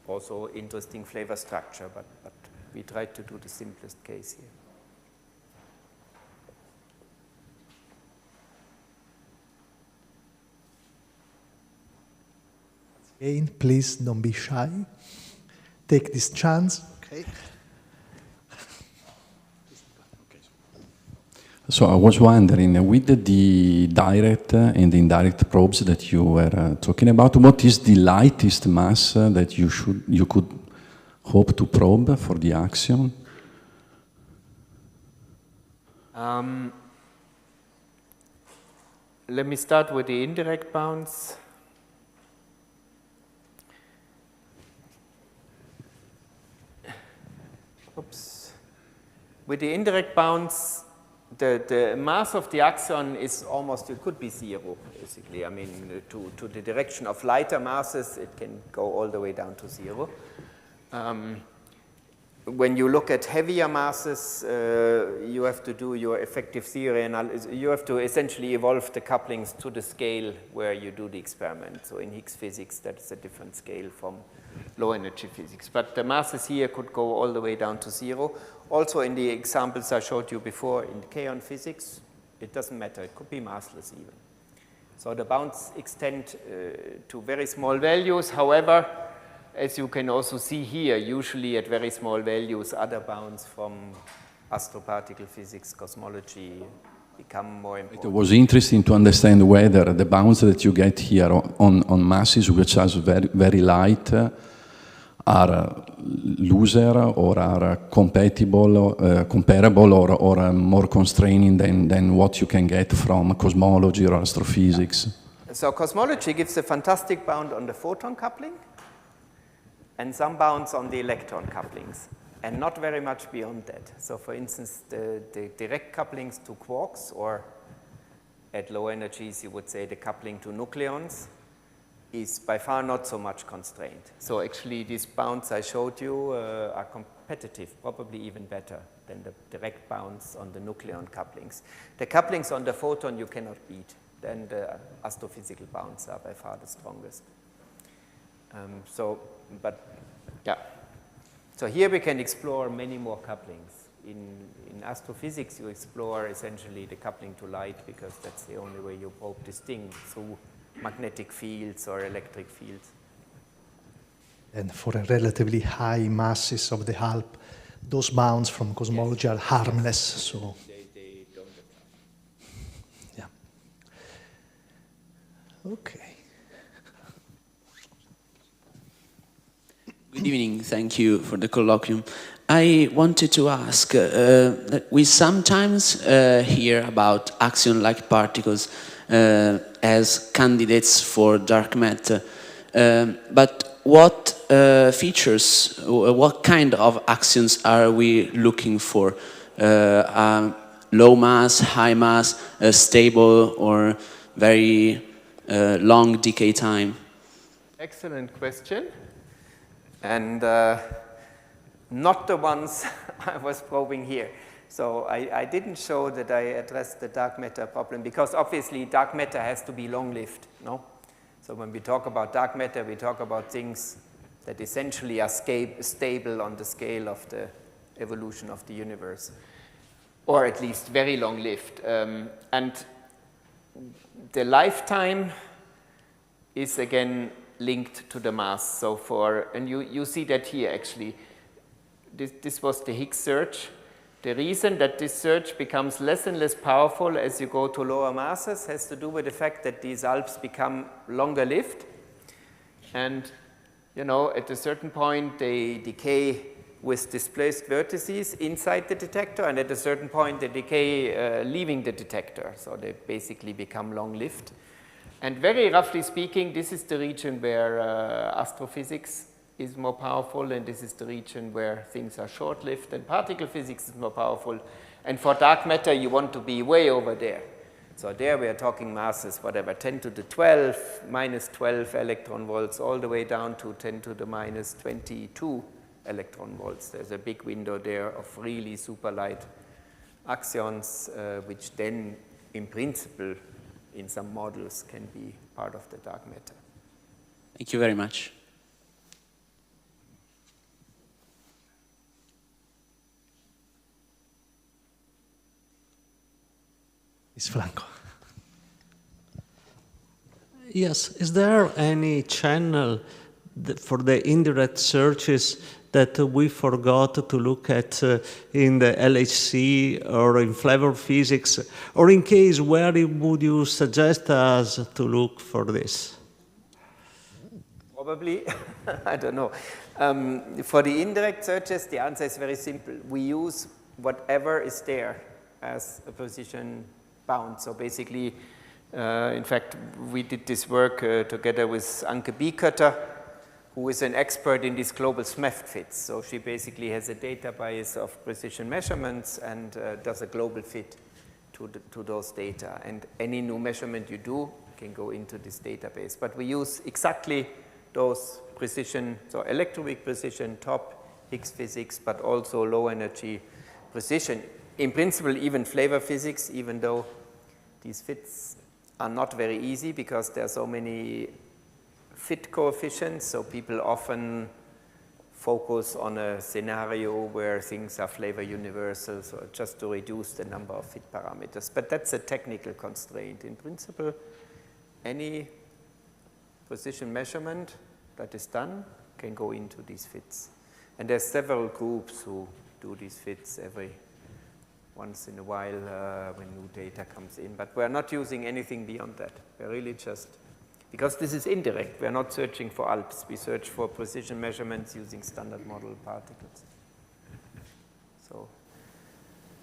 also interesting flavor structure, but we tried to do the simplest case here. Again, please don't be shy. Take this chance. Okay. So I was wondering, with the direct and the indirect probes that you were talking about, what is the lightest mass that you could hope to probe for the axion? Let me start with the indirect bounds. Oops. With the indirect bounds, the mass of the axion is almost, it could be zero, basically. I mean, to the direction of lighter masses, it can go all the way down to zero. When you look at heavier masses, you have to do your effective theory analysis. You have to essentially evolve the couplings to the scale where you do the experiment. So in Higgs physics, that's a different scale from low energy physics. But the masses here could go all the way down to zero. Also in the examples I showed you before in kaon physics, it doesn't matter. It could be massless even. So the bounds extend to very small values. However, as you can also see here, usually at very small values, other bounds from astroparticle physics, cosmology become more important. It was interesting to understand whether the bounds that you get here on masses which are very, very light are looser or are comparable or more constraining than what you can get from cosmology or astrophysics. So cosmology gives a fantastic bound on the photon coupling and some bounds on the electron couplings, and not very much beyond that. So for instance, the direct couplings to quarks, or at low energies, you would say the coupling to nucleons, is by far not so much constrained. So actually, these bounds I showed you are competitive, probably even better than the direct bounds on the nucleon couplings. The couplings on the photon you cannot beat. Then the astrophysical bounds are by far the strongest. So here we can explore many more couplings. In astrophysics, you explore essentially the coupling to light because that's the only way you probe this thing through magnetic fields or electric fields. And for relatively high masses of the ALP, those bounds from cosmology are harmless. So They don't apply. yeah. Okay. Good evening, thank you for the colloquium. I wanted to ask that we sometimes hear about axion-like particles as candidates for dark matter. But what features, what kind of actions are we looking for? Low mass, high mass, stable, or very long decay time? Excellent question. And not the ones I was probing here. So I didn't show that I addressed the dark matter problem, because obviously dark matter has to be long-lived, no? So when we talk about dark matter, we talk about things that essentially are stable on the scale of the evolution of the universe, or at least very long-lived. And the lifetime is again linked to the mass. So and you see that here actually. This was the Higgs surge. The reason that this surge becomes less and less powerful as you go to lower masses has to do with the fact that these ALPs become longer lived. And you know, at a certain point they decay with displaced vertices inside the detector, and at a certain point they decay leaving the detector. So they basically become long-lived. And very roughly speaking, this is the region where astrophysics is more powerful, and this is the region where things are short-lived, and particle physics is more powerful. And for dark matter, you want to be way over there. So there we are talking masses, whatever, 10 to the 12, minus 12 electron volts, all the way down to 10 to the minus 22 electron volts. There's a big window there of really super light axions, which then, in principle, in some models, can be part of the dark matter. Thank you very much. It's Franco. Yes, is there any channel for the indirect searches that we forgot to look at in the LHC or in flavor physics? Or in case, where would you suggest us to look for this? Probably, I don't know. For the indirect searches, the answer is very simple. We use whatever is there as a position bound. So basically, in fact, we did this work together with Anke Biekötter, who is an expert in these global SMEFT fits. So she basically has a database of precision measurements and does a global fit to those data. And any new measurement you do can go into this database. But we use exactly those precision, so electroweak precision, top Higgs physics, but also low energy precision. In principle, even flavor physics, even though these fits are not very easy because there are so many fit coefficients, so people often focus on a scenario where things are flavor universal, so just to reduce the number of fit parameters. But that's a technical constraint. In principle, any precision measurement that is done can go into these fits. And there's several groups who do these fits every once in a while when new data comes in. But we're not using anything beyond that. We're really just, because this is indirect, we're not searching for ALPs. We search for precision measurements using standard model particles. So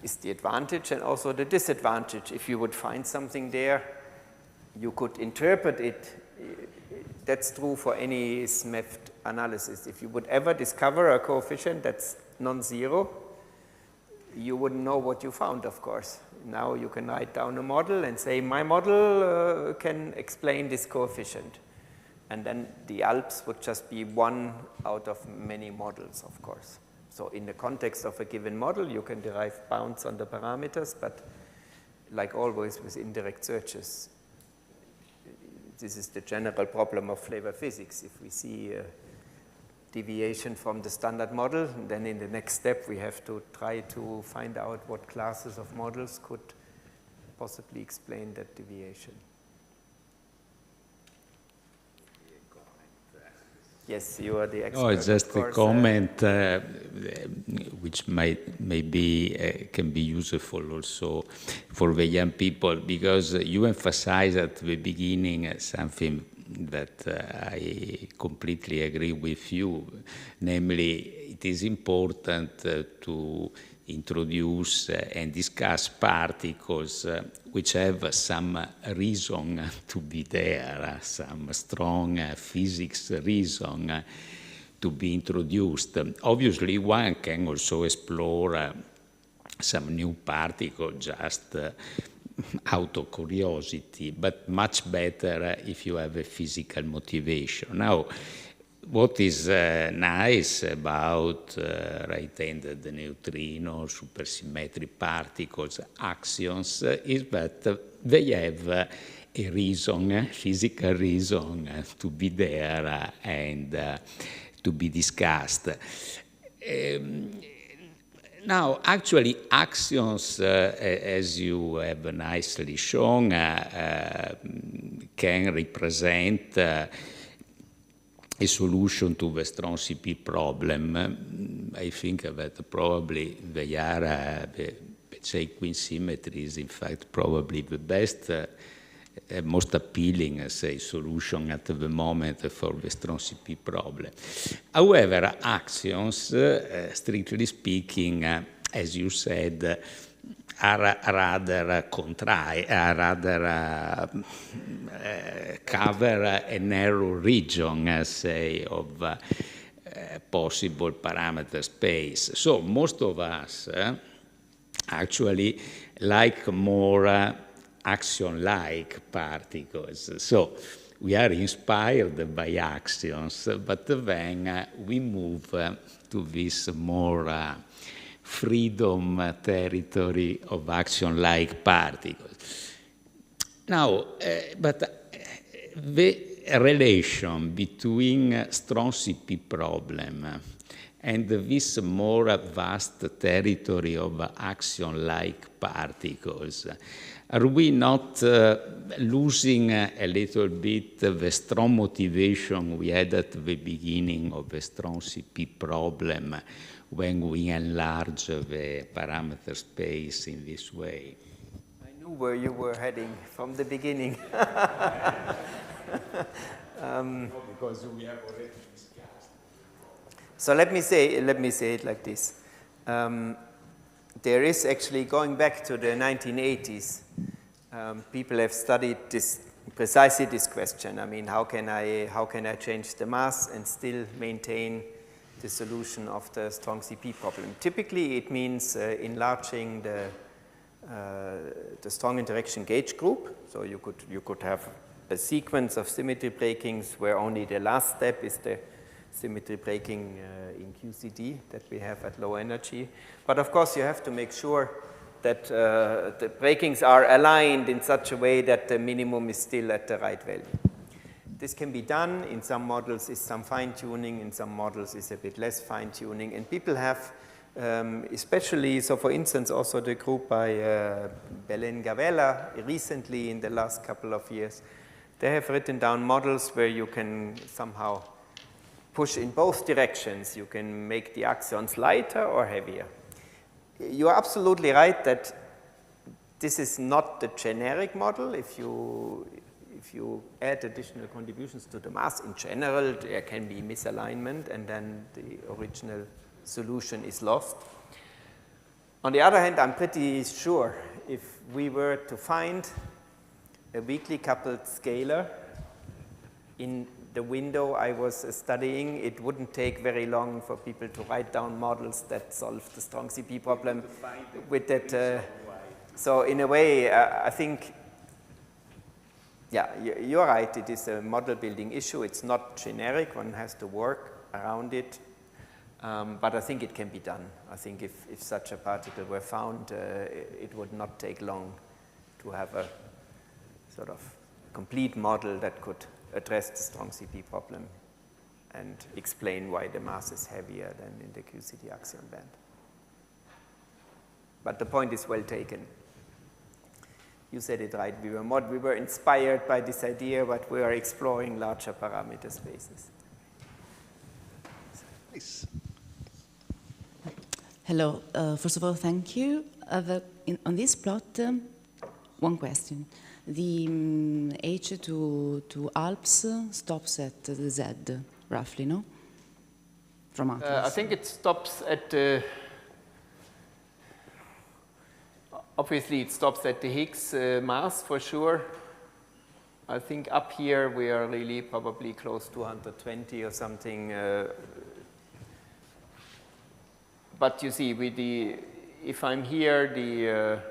it's the advantage and also the disadvantage. If you would find something there, you could interpret it. That's true for any SMEFT analysis. If you would ever discover a coefficient that's non-zero, you wouldn't know what you found, of course. Now you can write down a model and say, my model can explain this coefficient. And then the ALPs would just be one out of many models, of course. So in the context of a given model, you can derive bounds on the parameters, but like always with indirect searches, this is the general problem of flavor physics. If we see a deviation from the standard model, then in the next step we have to try to find out what classes of models could possibly explain that deviation. Yes, you are the expert. Oh, it's just a comment which maybe can be useful also for the young people, because you emphasized at the beginning something that I completely agree with you, namely it is important to introduce and discuss particles which have some reason to be there, some strong physics reason to be introduced. Obviously, one can also explore some new particle just out of curiosity, but much better if you have a physical motivation. Now, what is nice about right-handed neutrino, supersymmetric particles, axions, is that they have a reason, physical reason to be there and to be discussed. Now, actually, axions, as you have nicely shown, can represent a solution to the strong CP problem. I think that probably they are, let's say, queen symmetry is in fact probably the best, most appealing, say, solution at the moment for the strong CP problem. However, axions, strictly speaking, as you said, are rather cover a narrow region, say, of possible parameter space. So most of us actually like more axion-like particles. So we are inspired by axions, but then we move to this more freedom territory of axion-like particles. Now, but the relation between strong CP problem and this more vast territory of axion-like particles, are we not losing a little bit the strong motivation we had at the beginning of the strong CP problem when we enlarge the parameter space in this way? I knew where you were heading from the beginning. Because we have already discussed. So let me say it like this. There is actually, going back to the 1980s, people have studied precisely this question. I mean, how can I change the mass and still maintain the solution of the strong CP problem? Typically, it means enlarging the strong interaction gauge group. So you could have a sequence of symmetry breakings where only the last step is the symmetry breaking in QCD that we have at low energy. But of course, you have to make sure that the breakings are aligned in such a way that the minimum is still at the right value. This can be done. In some models is some fine-tuning, in some models is a bit less fine-tuning. And people have, especially, so for instance, also the group by Belén Gavela recently in the last couple of years, they have written down models where you can somehow push in both directions. You can make the axions lighter or heavier. You are absolutely right that this is not the generic model. If you add additional contributions to the mass, in general, there can be misalignment, and then the original solution is lost. On the other hand, I'm pretty sure if we were to find a weakly coupled scalar in the window I was studying, it wouldn't take very long for people to write down models that solve the strong CP problem with that. So in a way, I think, yeah, you're right. It is a model building issue. It's not generic. One has to work around it. But I think it can be done. I think if such a particle were found, it would not take long to have a sort of complete model that could address the strong CP problem and explain why the mass is heavier than in the QCD axion band. But the point is well taken. You said it right. We were inspired by this idea, but we are exploring larger parameter spaces. Please. Hello. First of all, thank you. On this plot, one question. The H to ALPs stops at the Z, roughly, no? From Atlas. I think it stops at the obviously it stops at the Higgs mass for sure. I think up here we are really probably close to 120 or something. But you see, with if I'm here,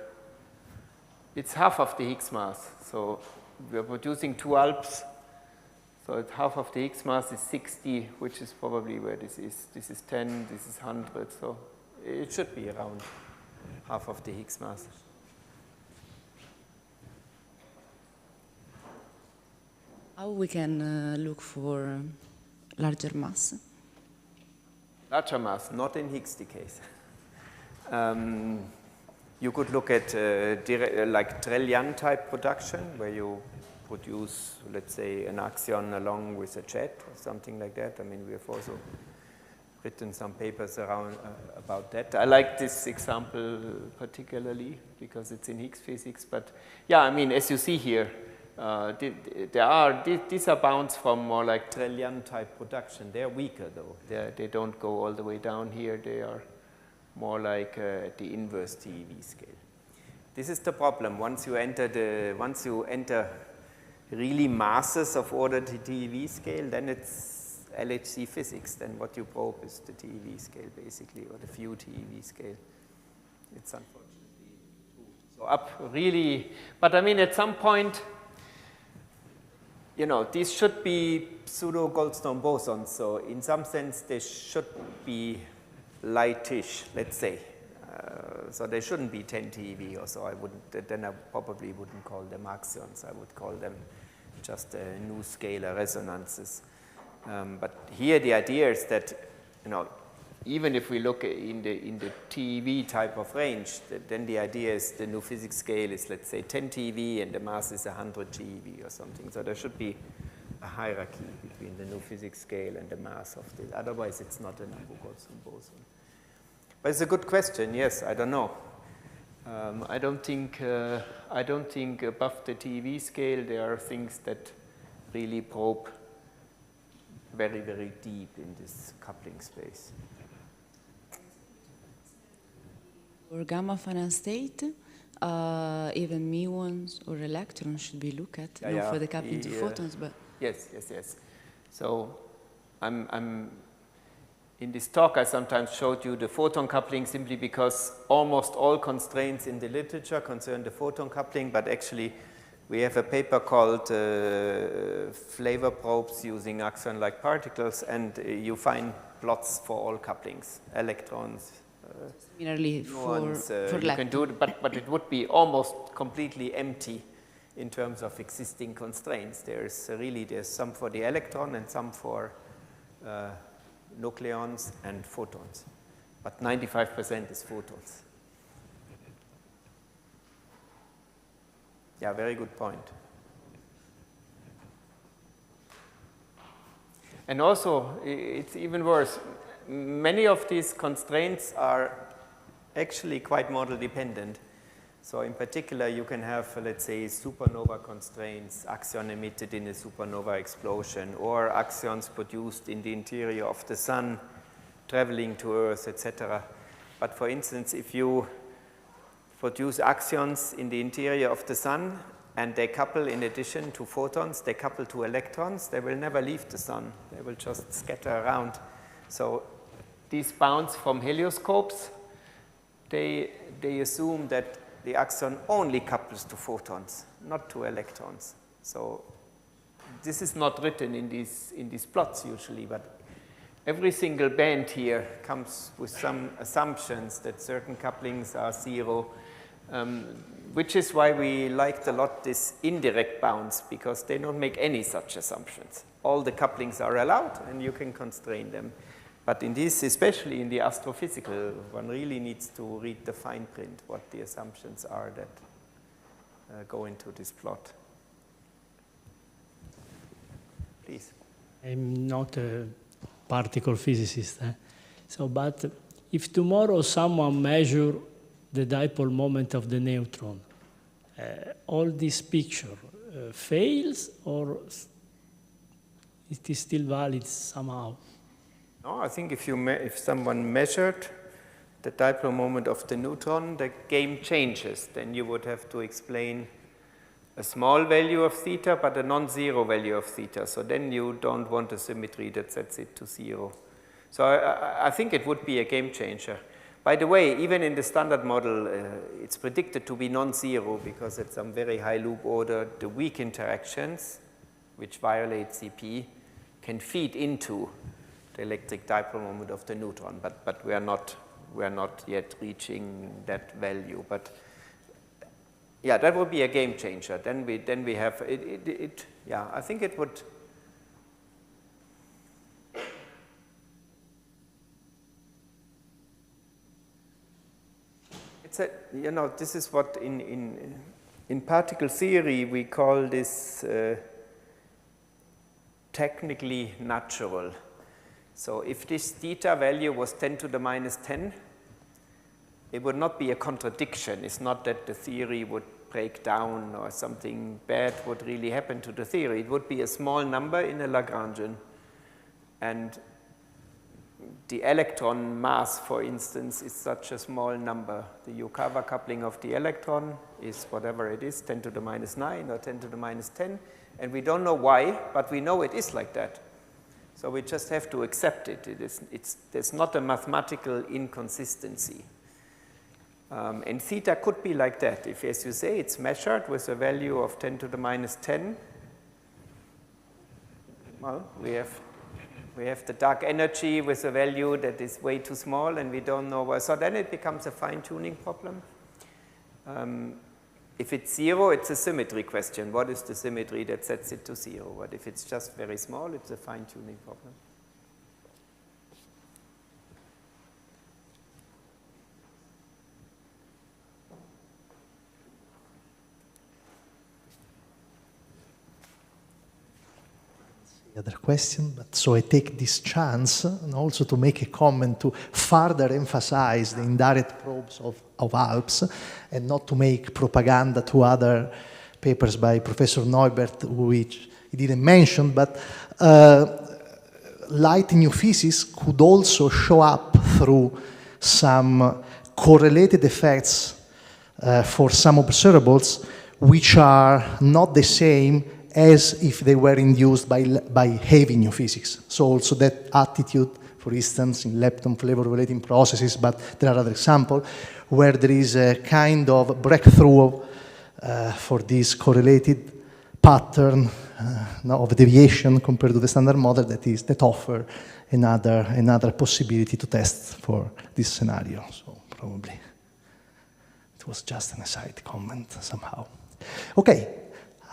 it's half of the Higgs mass. So we are producing 2 ALPs. So half of the Higgs mass is 60, which is probably where this is. This is 10, this is 100. So it should be around half of the Higgs mass. How we can look for larger mass? Larger mass, not in Higgs decays. You could look at like Trellian type production, where you produce, let's say, an axion along with a jet or something like that. I mean, we have also written some papers around about that. I like this example particularly because it's in Higgs physics. But yeah, I mean, as you see here, these are bounds from more like Trellian type production. They're weaker though. They don't go all the way down here. They are more like the inverse TeV scale. This is the problem. Once you enter really masses of order to TeV scale, then it's LHC physics. Then what you probe is the TeV scale basically, or the few TeV scale. It's unfortunately so up really. But I mean, at some point, you know, these should be pseudo Goldstone bosons. So in some sense, they should be lightish, let's say. So they shouldn't be 10 TeV or so. Then I probably wouldn't call them axions. I would call them just new scalar resonances. But here the idea is that, you know, even if we look in the TeV type of range, then the idea is the new physics scale is, let's say, 10 TeV and the mass is 100 GeV or something. So there should be a hierarchy between the new physics scale and the mass of this. Otherwise, it's not a Goldstone boson. But it's a good question. Yes, I don't know. I don't think above the TeV scale there are things that really probe very, very deep in this coupling space. For gamma finite state, even muons or electrons should be looked at for the coupling to photons. But yes. So I'm in this talk I sometimes showed you the photon coupling simply because almost all constraints in the literature concern the photon coupling, but actually we have a paper called flavor probes using axion-like particles, and you find plots for all couplings, electrons. Similarly for you can do it, but it would be almost completely empty in terms of existing constraints. There's some for the electron and some for nucleons and photons, but 95% is photons. Yeah, very good point. And also, it's even worse. Many of these constraints are actually quite model dependent. So in particular, you can have, let's say, supernova constraints, axion emitted in a supernova explosion, or axions produced in the interior of the sun, traveling to Earth, etc. But for instance, if you produce axions in the interior of the sun, and they couple in addition to photons, they couple to electrons, they will never leave the sun. They will just scatter around. So these bounds from helioscopes, they assume that the axion only couples to photons, not to electrons. So this is not written in these plots usually, but every single band here comes with some assumptions that certain couplings are zero, which is why we liked a lot this indirect bounds, because they don't make any such assumptions. All the couplings are allowed, and you can constrain them. But in this, especially in the astrophysical, one really needs to read the fine print, what the assumptions are that go into this plot. Please. I'm not a particle physicist, but if tomorrow someone measure the dipole moment of the neutron, all this picture fails, or it is still valid somehow? No, I think if someone measured the dipole moment of the neutron, the game changes. Then you would have to explain a small value of theta, but a non-zero value of theta. So then you don't want a symmetry that sets it to 0. So I think it would be a game changer. By the way, even in the standard model, it's predicted to be non-zero because at some very high loop order, the weak interactions, which violate CP, can feed into the electric dipole moment of the neutron. But we are not yet reaching that value. But yeah, that would be a game changer. Then we have it. Yeah, I think it would. It's a, you know, this is what in particle theory we call this technically natural. So if this theta value was 10 to the minus 10, it would not be a contradiction. It's not that the theory would break down or something bad would really happen to the theory. It would be a small number in a Lagrangian. And the electron mass, for instance, is such a small number. The Yukawa coupling of the electron is whatever it is, 10 to the minus 9 or 10 to the minus 10. And we don't know why, but we know it is like that. So we just have to accept it. There's not a mathematical inconsistency. And theta could be like that. If, as you say, it's measured with a value of 10 to the minus 10, well, we have the dark energy with a value that is way too small and we don't know why. So then it becomes a fine-tuning problem. If it's 0, it's a symmetry question. What is the symmetry that sets it to 0? But if it's just very small, it's a fine-tuning problem. Other question, but so I take this chance and also to make a comment to further emphasize the indirect probes of ALPs and not to make propaganda to other papers by Professor Neubert, which he didn't mention, but light in new physics could also show up through some correlated effects for some observables which are not the same as if they were induced by heavy new physics. So also that attitude, for instance, in lepton flavor-relating processes, but there are other examples where there is a kind of breakthrough for this correlated pattern of deviation compared to the standard model that offer another possibility to test for this scenario. So probably it was just an aside comment somehow. Okay.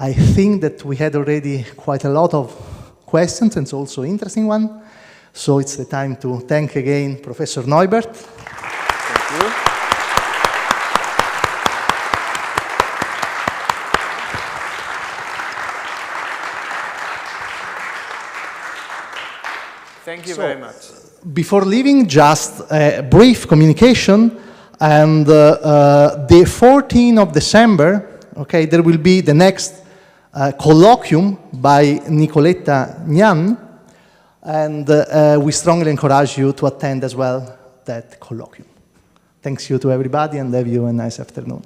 I think that we had already quite a lot of questions and it's also interesting one. So it's the time to thank again Professor Neubert. Thank you. Thank you very much. Before leaving, just a brief communication. And the 14th of December, okay, there will be the next colloquium by Nicoletta Gnan, and we strongly encourage you to attend as well that colloquium. Thanks you to everybody and have you a nice afternoon.